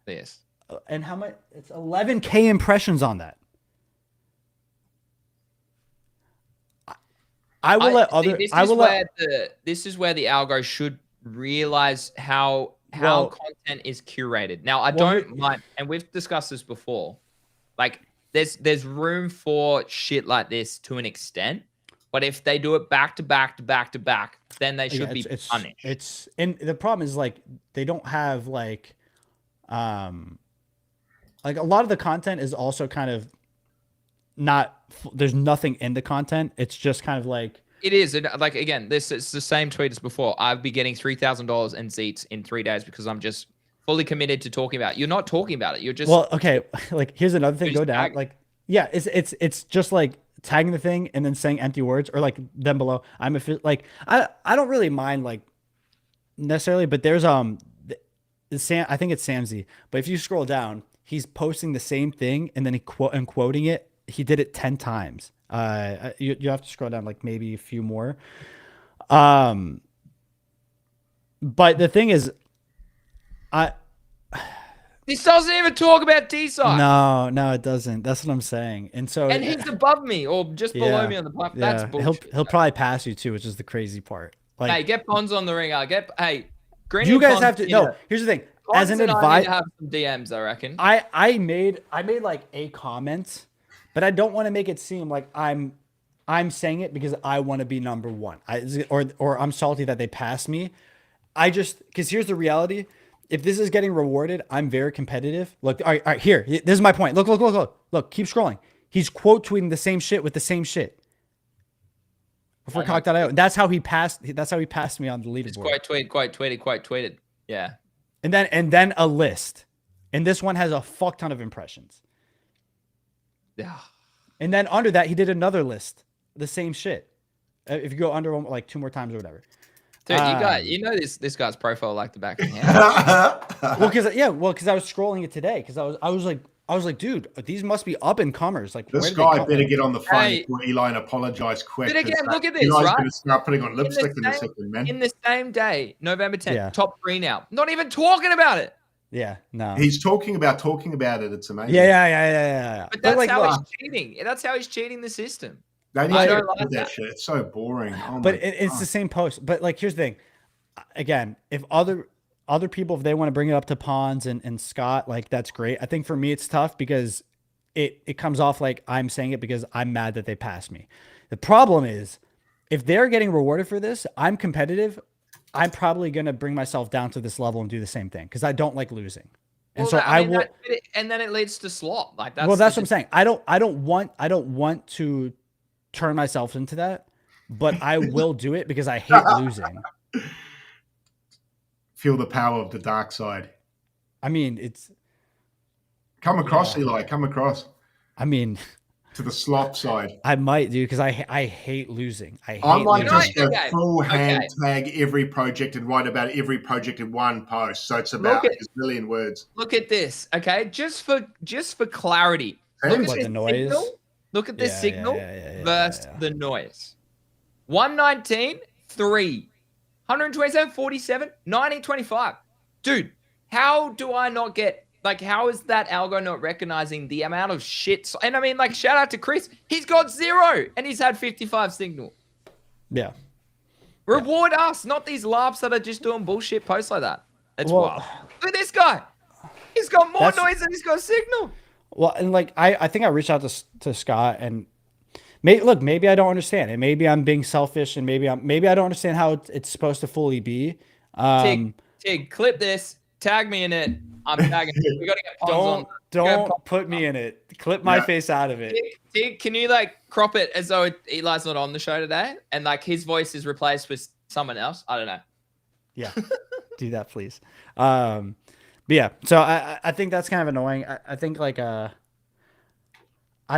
this. And how much? It's 11K impressions on that. This is where the algo should realize how content is curated. Now, I don't mind, and we've discussed this before. Like, there's room for shit like this to an extent, but if they do it back to back to back to back, then they should be punished. And the problem is like they don't have like a lot of the content is also kind of not. There's nothing in the content. It's just kind of like. It is. Like, again, it's the same tweet as before. I'll be getting $3,000 in seats in 3 days because I'm just fully committed to talking about it. You're not talking about it. You're just. Well, okay. Like, here's another thing. Go down. Like, yeah, it's just like tagging the thing and then saying empty words or like them below. I don't really mind like necessarily, but there's I think it's Samzy. But if you scroll down, he's posting the same thing and then quoting it. He did it 10 times. You have to scroll down like maybe a few more. But the thing is, this doesn't even talk about D-side. No, it doesn't. That's what I'm saying. And he's above me or just below me on the platform. Yeah. That's bullshit. He'll probably pass you too, which is the crazy part. Like, hey, get Pons on the ringer. Green. You guys have to. No, here's the thing. Pons as an advisor, have some DMs. I reckon. I made like a comment. But I don't want to make it seem like I'm saying it because I want to be number 1. Or I'm salty that they passed me. Because here's the reality. If this is getting rewarded, I'm very competitive. Look, all right, here. This is my point. Look. Keep scrolling. He's quote tweeting the same shit with the same shit. Before cock.io. That's how he passed me on the leaderboard. It's quite tweeted. Yeah. And then a list. And this one has a fuck ton of impressions. Yeah. And then under that, he did another list, the same shit. If you go under like 2 more times or whatever, dude, this guy's profile like the back of your hand. Well, because I was scrolling it today because I was like, dude, these must be up and comers. Like this guy better get on the phone for Eli and apologize quick. But again, look at this, Eli's right? Going to start putting on lipstick in a second, man. In the same day, November 10th, top 3 now. Not even talking about it. Yeah, no. He's talking about it. It's amazing. Yeah. But that's how he's cheating. That's how he's cheating the system. They need I to don't get rid like of that that. shit. It's so boring. Oh But my it's God. the same post. But like, here's the thing. Again, if other people, if they want to bring it up to Pons and Scott, like that's great. I think for me it's tough because it comes off like I'm saying it because I'm mad that they passed me. The problem is if they're getting rewarded for this, I'm competitive. I'm probably gonna bring myself down to this level and do the same thing because I don't like losing. And Well, so I I mean, will. and then it leads to slop. Like Well, that's that's what I'm saying. I don't want to turn myself into that, but I will do it because I hate losing. Feel the power of the dark side. I mean, it's. Come across, Yeah. Eli. Come across I mean, to the slop side. I might do because I hate losing. I I hate might Can I? losing. just go Okay, full hand okay. tag every project and write about every project in one post. So it's Look about at a million words. look at this. Okay, just for clarity, look at What, this the noise? signal. Look at this signal versus Yeah. the noise. 119, 3, 127, 47, 19, 25. Dude, how do I not get, like, how is that algo not recognizing the amount of shit? And I mean, like, shout out to Chris. He's got 0 and he's had 55 signal. Yeah. Reward us, not these larps that are just doing bullshit posts like that. It's Well, wild. Look at this guy. He's got more That's- noise than he's got signal. Well, and like I think I reached out to Scott and maybe I don't understand, and maybe I'm being selfish, and maybe I don't understand how it's supposed to fully be. Tig, clip this. Tag me in it. I'm tagging. We gotta get Pons on. Don't put me in it. Clip my Yeah. face out of it. Tig, can you like crop it as though Eli's not on the show today, and like his voice is replaced with someone else? I don't know. Yeah, do that, please. But yeah, so I think that's kind of annoying. I think like I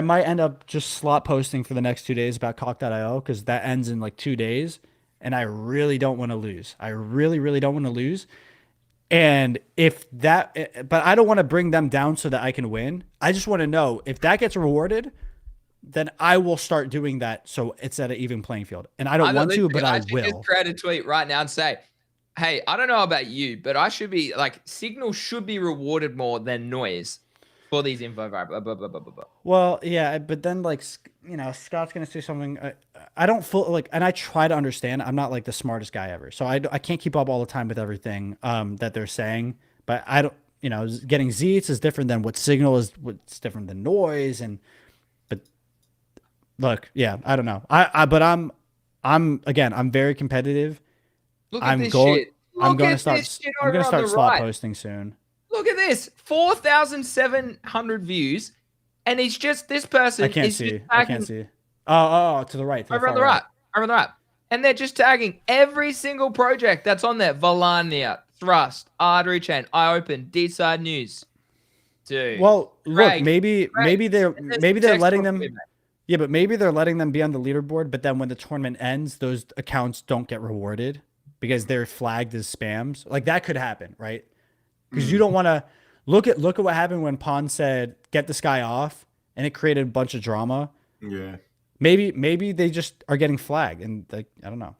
might end up just slot posting for the next 2 days about Cock.io because that ends in like 2 days, and I really don't want to lose. I really don't want to lose. And if that, but I don't want to bring them down so that I can win. I just want to know if that gets rewarded, then I will start doing that so it's at an even playing field. And I don't want to, but I should will. just create a tweet right now and say, hey, I don't know about you, but I should be like signal should be rewarded more than noise for these info. Blah, blah, blah, blah, blah, blah. Well, yeah, but then like Scott's gonna say something. I don't feel like, and I try to understand. I'm not like the smartest guy ever, so I can't keep up all the time with everything that they're saying. But I don't, getting Zeets is different than what signal is. What's different than noise, but look, yeah, I don't know. But I'm very competitive. Look at this going. shit. I'm Look going to at start. this shit I'm over going to on start the slot right. posting soon. Look at this, 4,700 views, and it's just this person. I can't is see. just I tagging can't see. Oh, to the right. To over on far the right. Over on the right, and they're just tagging every single project that's on there. Volania, Thrust, Artery Chain, iOpen, D-Side News. Dude. Well, Craig, look, maybe they're letting them. Text Yeah, but maybe they're letting them be on the leaderboard, but then when the tournament ends, those accounts don't get rewarded because they're flagged as spams. Like that could happen, right? Because you don't want to look at what happened when Pon said get this guy off, and it created a bunch of drama. Yeah. Maybe they just are getting flagged, and like I don't know.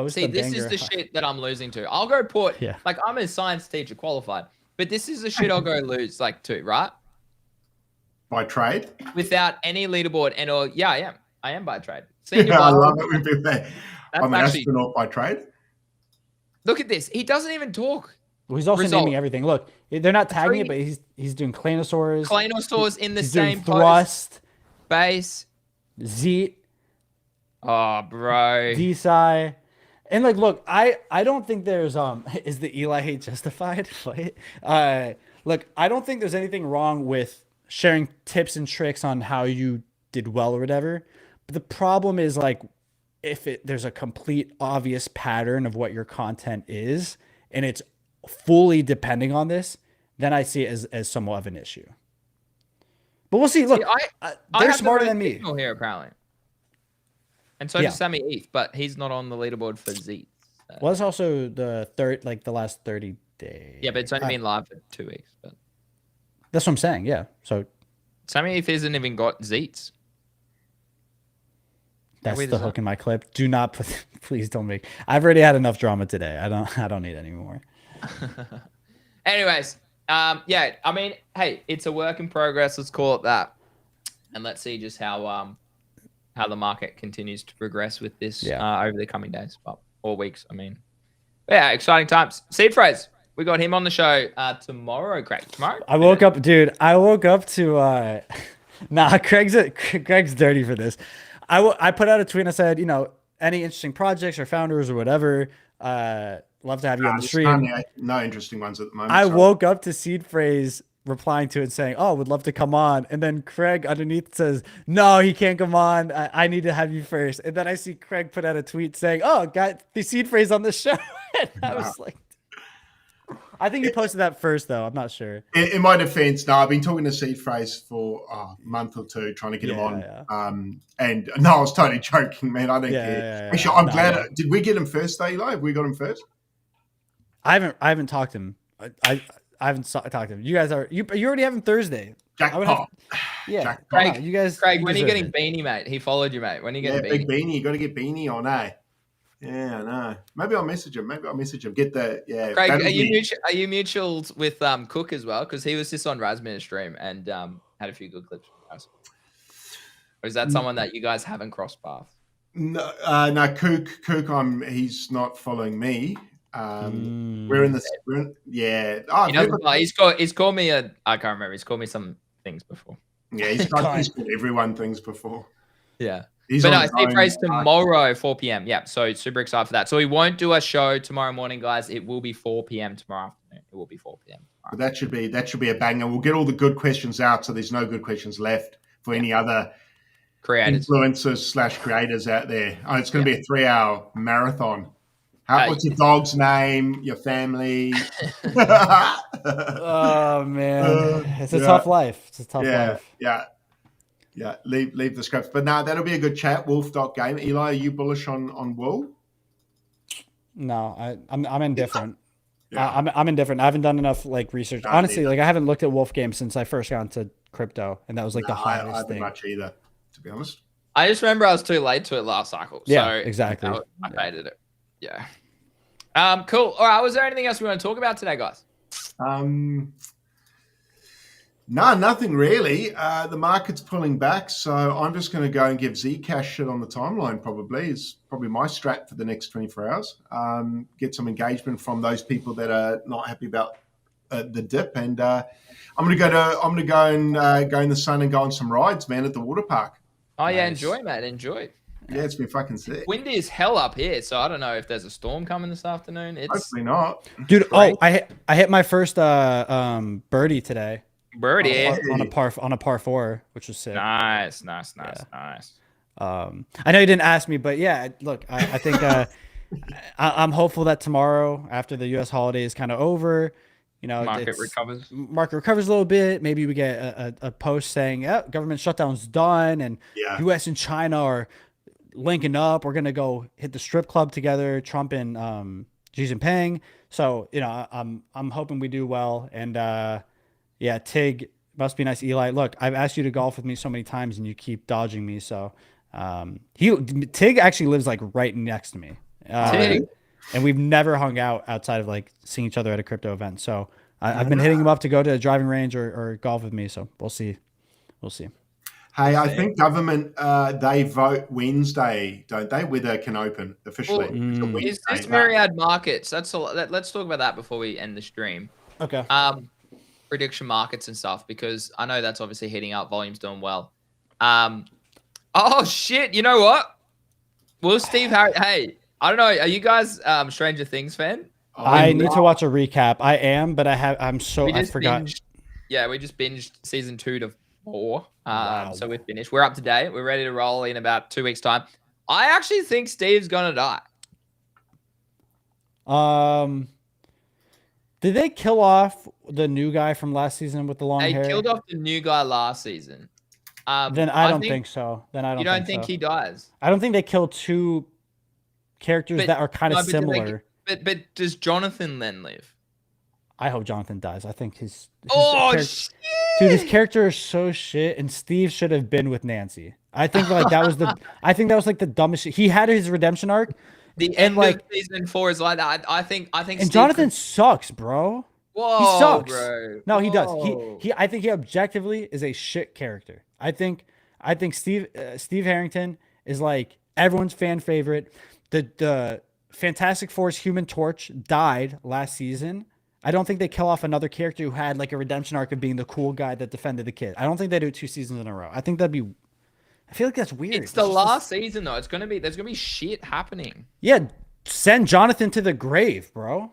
See, this is the shit that I'm losing to. I'll go put like I'm a science teacher qualified, but this is the shit I'll go lose like to, right? By trade? Without any leaderboard and or I am by trade. Yeah, I love it when people say I'm an actually- astronaut by trade. Look at this. He doesn't even talk. Well, he's also Result. naming everything. Look, they're not tagging it, but he's doing Clanosaurs. Clanosaurs in the he's same doing Thrust, base. Zeet, Oh, bro. D-Sci. And like, look, I don't think there's is the Eli hate justified? Look, I don't think there's anything wrong with sharing tips and tricks on how you did well or whatever. But the problem is like if there's a complete obvious pattern of what your content is and it's fully depending on this, then I see it as somewhat of an issue. But we'll see. Look, they're smarter than me here apparently. And so does Sammy Eth, but he's not on the leaderboard for Z. Well, it's also the last 30 days. Yeah, but it's only been live for 2 weeks. But that's what I'm saying. Yeah. So Sammy Eth hasn't even got Zeets. That's the hook in my clip. Do not put. Please don't make. I've already had enough drama today. I don't need any more. Anyways, yeah. I mean, hey, it's a work in progress. Let's call it that, and let's see just how how the market continues to progress with this Yeah. over the coming days, or weeks. I mean, yeah, exciting times. Seed phrase. We got him on the show tomorrow, Craig. Tomorrow? I woke up, dude. I woke up to nah, Craig's dirty for this. I put out a tweet and I said, any interesting projects or founders or whatever, love to have you on the stream. No interesting ones at the moment. I woke up to Seed Phrase replying to it saying, oh, would love to come on. And then Craig underneath says, no, he can't come on. I need to have you first. And then I see Craig put out a tweet saying, oh, got the Seed Phrase on the show. And I was like, I think he posted that first, though. I'm not sure. In my defense, no, I've been talking to Seed Phrase for a month or two, trying to get him on. Yeah. And no, I was totally joking, man. I don't care. Yeah. Actually, I'm glad. Did we get him first, though, Eli? Have we got him first? I haven't talked to him. I haven't talked to him. You guys are you already have him Thursday. Jackpot. Yeah, Jackpot. you guys. Craig, when are you getting Beanie, mate? He followed you, mate. When are you getting Big Beanie? You got to get Beanie on, eh? Yeah, I know. Maybe I'll message him. Get the Craig, are you mutuals with Cook as well? Because he was just on Razmin's stream and had a few good clips from us. Or is that someone that you guys haven't crossed paths? No, Cook. He's not following me. We're in this. Yeah. Oh, he's called me I can't remember. He's called me some things before. Yeah, he's called everyone things before. Yeah. But no, Seed Phrase tomorrow, 4 p.m. Yeah, so super excited for that. So we won't do a show tomorrow morning, guys. It will be 4 p.m. tomorrow afternoon. It will be 4 p.m. But that should be a banger. We'll get all the good questions out, so there's no good questions left for any other creators, influencers / creators out there. Oh, it's going to be a 3-hour marathon. What's your dog's name? Your family? Oh man, it's a tough life. It's a tough life. Yeah. Leave the scripts, but no, that'll be a good chat. Wolf.game. Eli, are you bullish on Wool? No, I'm indifferent. I'm indifferent. I haven't done enough research. Honestly, I haven't looked at Wolf Game since I first got into crypto, and that was the highest I haven't thing. much either, to be honest. I just remember I was too late to it last cycle. Yeah, so exactly. I hated it. Yeah. Cool. All right. Was there anything else we want to talk about today, guys? No, nothing really. The market's pulling back, so I'm just going to go and give Zcash shit on the timeline. Is probably my strat for the next 24 hours. Get some engagement from those people that are not happy about the dip, and I'm going to go in the sun and go on some rides, man, at the water park. Oh yeah, enjoy, mate. Enjoy. Yeah, it's been fucking sick. Windy as hell up here, so I don't know if there's a storm coming this afternoon. Hopefully not, dude. Great. I hit my first birdie today. Birdie on a par 4, which was sick. Nice. I know you didn't ask me, but yeah, look, I think I'm hopeful that tomorrow, after the U.S. holiday is kind of over, market recovers a little bit. Maybe we get a post saying, government shutdown's done, and U.S. and China are linking up. We're gonna go hit the strip club together, Trump and Xi Jinping. So I'm hoping we do well, and yeah, Tig, must be nice. Eli, look, I've asked you to golf with me so many times and you keep dodging me. So Tig actually lives right next to me. Tig. And we've never hung out outside of seeing each other at a crypto event. So I've been hitting him up to go to a driving range or golf with me. So we'll see. Hey, I think government, they vote Wednesday, don't they? Whether it can open officially. Is this Myriad Markets? Let's talk about that before we end the stream. Okay. Prediction markets and stuff, because I know that's obviously heating up, volume's doing well. Oh shit, you know what? Will Steve Harry, hey, I don't know, are you guys Stranger Things fan? I need to watch a recap. I am, but I forgot. We just binged season 2 to 4. Wow. So we're finished. We're up to date. We're ready to roll in about 2 weeks time. I actually think Steve's gonna die. Did they kill off the new guy from last season with the long hair? They killed off the new guy last season. Then I don't think so. You don't think he dies? I don't think they kill 2 characters that are kind of similar. But does Jonathan then live? I hope Jonathan dies. I think his shit! Dude, his character is so shit, and Steve should have been with Nancy. I think that was the dumbest shit. He had his redemption arc. The end of season 4 is like that. I think. And Steve Jonathan sucks, bro. Whoa, he sucks. Bro. No, he does. I think he objectively is a shit character. I think Steve Harrington is like everyone's fan favorite. The Fantastic Four's Human Torch died last season. I don't think they kill off another character who had like a redemption arc of being the cool guy that defended the kid. I don't think they do it 2 seasons in a row. I think that'd be. I feel like that's weird. It's the last season though. There's gonna be shit happening. Yeah, send Jonathan to the grave, bro. All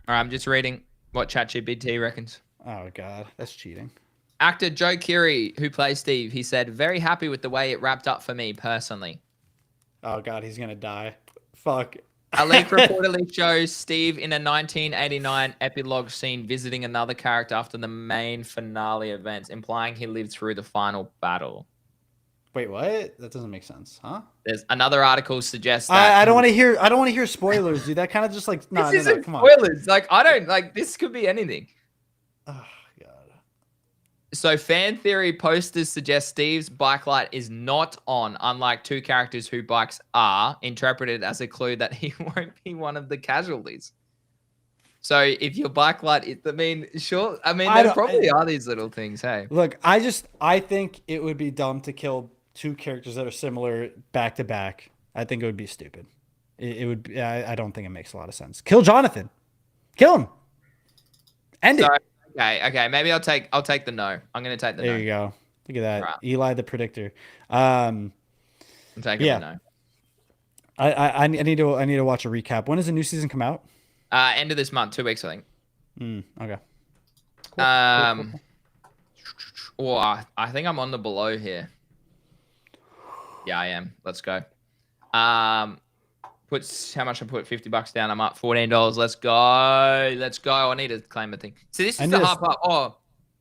right, I'm just reading what ChatGPT reckons. Oh god, that's cheating. Actor Joe Keery, who plays Steve, he said, "Very happy with the way it wrapped up for me personally." Oh god, he's gonna die. Fuck. A leak reportedly shows Steve in a 1989 epilogue scene visiting another character after the main finale events, implying he lived through the final battle. Wait, what? That doesn't make sense, huh? There's another article suggests that I don't want to hear. I don't want to hear spoilers, dude. That kind of just like this isn't come on. spoilers. Like I don't like this could be anything. Oh god. So fan theory posters suggest Steve's bike light is not on, unlike 2 characters whose bikes are, interpreted as a clue that he won't be one of the casualties. So if your bike light is, sure. There probably are these little things, hey. Look, I think it would be dumb to kill 2 characters that are similar back to back. I think it would be stupid. It would be, I don't think it makes a lot of sense. Kill Jonathan. Kill him. End it. Okay. Maybe I'll take the no. I'm gonna take the no. There you go. Look at that. Right. Eli the predictor. I'm taking the no. I need to watch a recap. When does the new season come out? End of this month, 2 weeks, I think. Okay. Cool. Well, I think I'm on the below here. Yeah, I am. Let's go. How much I put? $50 down. I'm up $14. Let's go. I need to claim a thing. See, this is the hard part. Oh,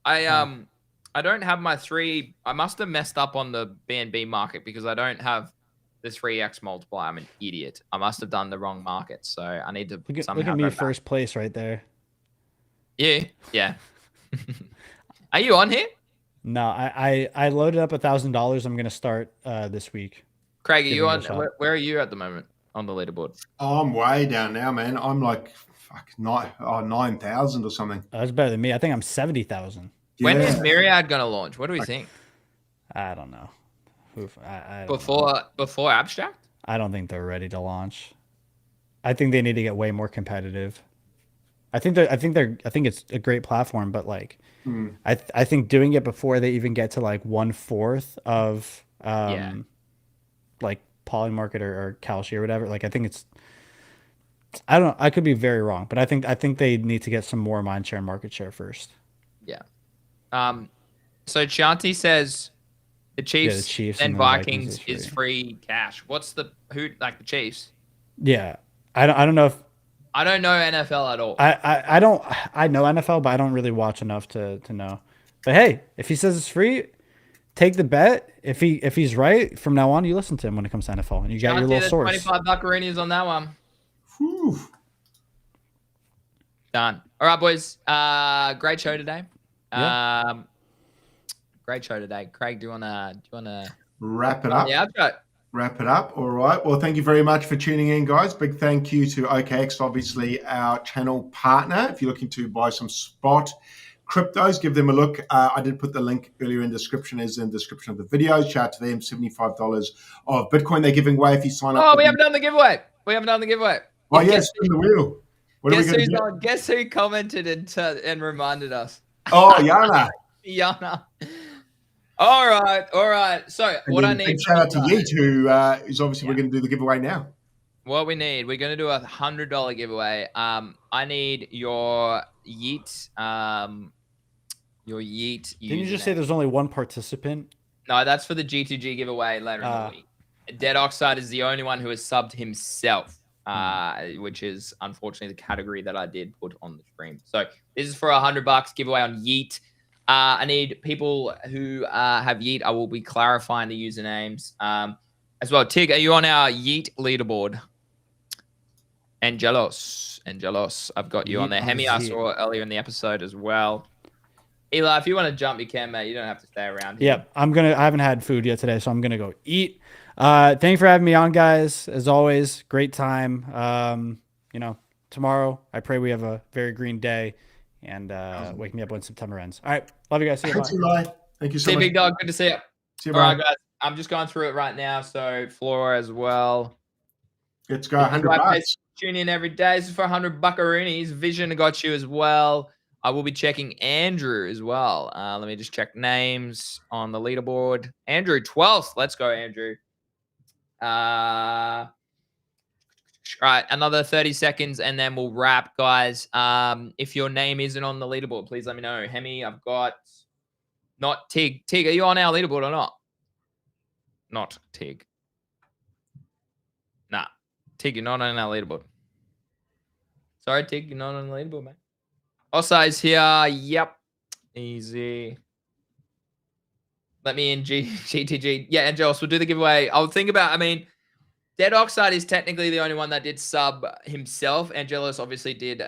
I don't have my 3. I must have messed up on the BNB market because I don't have the 3x multiplier. I'm an idiot. I must have done the wrong market. So I need to look at me first place right there. Yeah. Are you on here? No, I loaded up $1,000. I'm gonna start this week. Craig, are you on? Where are you at the moment on the leaderboard? I'm way down now, man. I'm like 9,000 or something. That's better than me. I think I'm 70,000. When is Myriad gonna launch? What do we think? I don't know. I don't before Abstract? I don't think they're ready to launch. I think they need to get way more competitive. I think it's a great platform, but like, I think doing it before they even get to like 1/4 of like Polymarket or Kalshi or whatever. Like, I think it's. I don't know. I could be very wrong, but I think they need to get some more mindshare and market share first. Yeah. So Chanti says the Chiefs and Vikings is free cash. What's the the Chiefs? Yeah, I don't know if I don't know NFL at all. I don't. I know NFL, but I don't really watch enough to know. But hey, if he says it's free, take the bet. If he's right, from now on you listen to him when it comes to NFL, and you got your little source. 25 buckaroonies on that one. Whew. Done. All right, boys. Great show today. Yeah. Great show today. Craig, do you wanna wrap it up? Yeah, I've got. Wrap it up. All right. Well, thank you very much for tuning in, guys. Big thank you to OKX, obviously our channel partner. If you're looking to buy some spot cryptos, give them a look. I did put the link earlier in the description, is in the description of the video. Shout out to them. $75 of Bitcoin they're giving away if you sign up. Oh, we haven't done the giveaway. Oh, yes, spin the wheel. What are we going to do? Guess who commented and reminded us? Oh, Yana. Yana. All right. So and what I need. Shout out to Yeet, who is obviously we're going to do the giveaway now. What we need, we're going to do $100 giveaway. I need your Yeet. Your Yeet. Didn't you just say there's only one participant? No, that's for the G2G giveaway later in the week. Dead Oxide is the only one who has subbed himself, which is unfortunately the category that I did put on the stream. So this is for $100 giveaway on Yeet. I need people who have Yeet. I will be clarifying the usernames as well. Tig, are you on our Yeet leaderboard? Angelos, I've got you on there. Hemi I saw earlier in the episode as well. Eli, if you want to jump, you can, mate. You don't have to stay around here. Yeah, I haven't had food yet today, so I'm gonna go eat. Thank you for having me on, guys. As always, great time. Tomorrow I pray we have a very green day. And wake me up when September ends. All right. Love you guys. See you. Thanks, Eli. Thank you so much. See you, big dog. Good to see you. See you, All right, guys. I'm just going through it right now. So Flora as well. Let's go. $100. Tune in every day. This is for 100 buckaroonies. Vision got you as well. I will be checking Andrew as well. Let me just check names on the leaderboard. Andrew, 12th. Let's go, Andrew. All right, another 30 seconds, and then we'll wrap, guys. If your name isn't on the leaderboard, please let me know. Hemi, I've got not Tig. Tig, are you on our leaderboard or not? Not Tig. Nah. Tig, you're not on our leaderboard. Sorry, Tig, you're not on the leaderboard, man. Osai's here. Yep. Easy. Let me in GTG. Yeah, Angelos, we'll do the giveaway. I'll think about, I mean, Dead Oxide is technically the only one that did sub himself. Angelos obviously did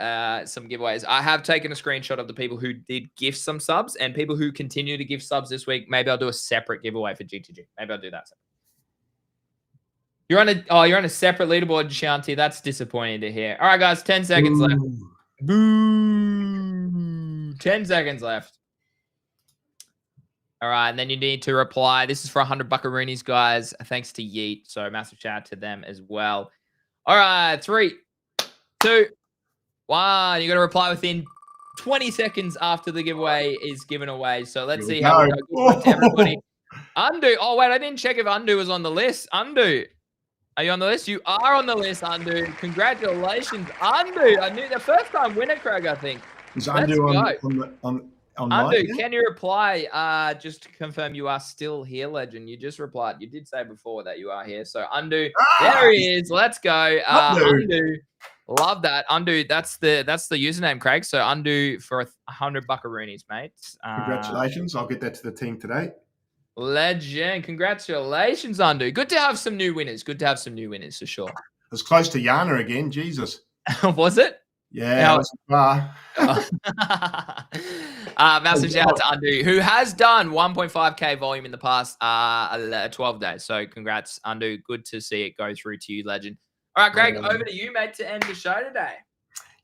some giveaways. I have taken a screenshot of the people who did gift some subs and people who continue to give subs this week. Maybe I'll do a separate giveaway for GTG. Maybe I'll do that. You're on a separate leaderboard, Shanti. That's disappointing to hear. All right, guys, 10 seconds left. Boo. 10 seconds left. All right, and then you need to reply. This is for 100 buckaroonies, guys. Thanks to Yeet. So massive shout out to them as well. All right, 3, 2, 1. You got to reply within 20 seconds after the giveaway is given away. So let's see how we go. To everybody. Undo. Oh, wait, I didn't check if Undo was on the list. Undo. Are you on the list? You are on the list, Undo. Congratulations, Undo. I knew the first time winner, Craig, I think. Is Undo on Undo, can you reply just to confirm you are still here, Legend? You just replied. You did say before that you are here. So Undo, there he is. Let's go. Undo. Love that. Undo, that's the username, Craig. So Undo for 100 buckaroonies, mate. Congratulations. I'll get that to the team today. Legend. Congratulations, Undo. Good to have some new winners. Good to have some new winners for sure. It was close to Yana again. Jesus. Was it? Yeah. Massive shout out to Undo, who has done 1.5K volume in the past 12 days. So congrats, Undo. Good to see it go through to you, Legend. All right, Greg, over to you, mate, to end the show today.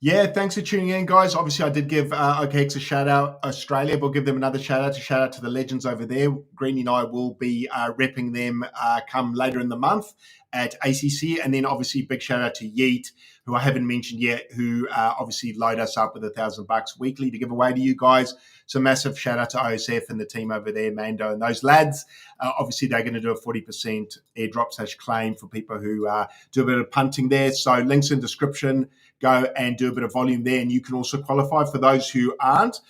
Yeah, thanks for tuning in, guys. Obviously, I did give OKX a shout-out, Australia, but we'll give them another shout-out. Shout out to the legends over there. Greenie and I will be repping them come later in the month at ACC. And then, obviously, big shout-out to Yeet, who I haven't mentioned yet, who obviously load us up with $1,000 weekly to give away to you guys. So massive shout-out to OSF and the team over there, Mando and those lads. Obviously, they're going to do a 40% airdrop/claim for people who do a bit of punting there. So links in description. Go and do a bit of volume there, and you can also qualify. For those who aren't,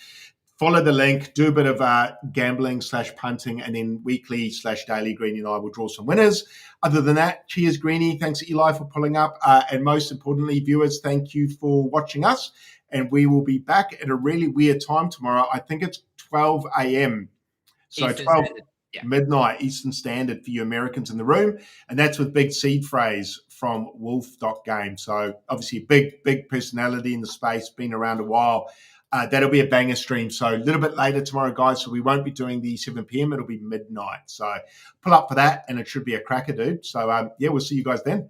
follow the link, do a bit of gambling/punting, and then weekly/daily, Greenie and I will draw some winners. Other than that, cheers, Greenie. Thanks, Eli, for pulling up. And most importantly, viewers, thank you for watching us. And we will be back at a really weird time tomorrow. I think it's 12 a.m. So Eastern 12 Standard. Yeah. midnight Eastern Standard for you Americans in the room. And that's with big seed phrase from Wolf.game. So obviously big personality in the space, been around a while. That'll be a banger stream. So a little bit later tomorrow, guys. So we won't be doing the 7 p.m. It'll be midnight. So pull up for that, and it should be a cracker, dude. So, yeah, we'll see you guys then.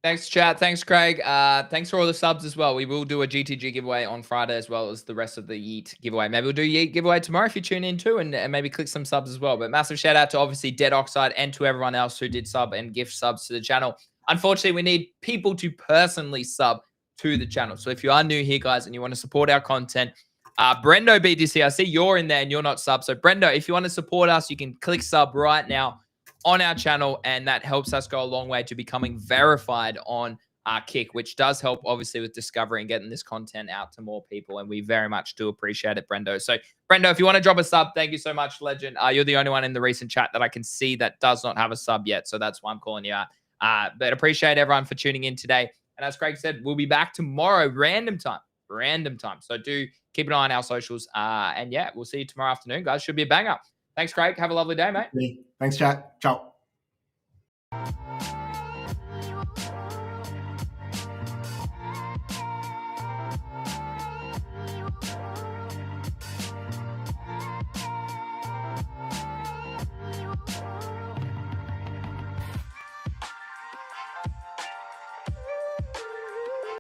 Thanks, chat. Thanks, Craig. Thanks for all the subs as well. We will do a GTG giveaway on Friday as well as the rest of the Yeet giveaway. Maybe we'll do Yeet giveaway tomorrow if you tune in too, and maybe click some subs as well. But massive shout out to obviously Dead Oxide and to everyone else who did sub and gift subs to the channel. Unfortunately, we need people to personally sub to the channel. So if you are new here, guys, and you want to support our content, Brendo BTC, I see you're in there and you're not sub. So Brendo, if you want to support us, you can click sub right now on our channel, and that helps us go a long way to becoming verified on Kick, which does help obviously with discovery and getting this content out to more people, and we very much do appreciate it, Brendo. So Brendo, if you want to drop a sub, thank you so much, Legend. You're the only one in the recent chat that I can see that does not have a sub yet, so that's why I'm calling you out. But appreciate everyone for tuning in today, and as Craig said, we'll be back tomorrow, random time. So do keep an eye on our socials, and yeah, we'll see you tomorrow afternoon, guys. Should be a banger. Thanks, Craig. Have a lovely day, mate. Thanks, chat. Ciao.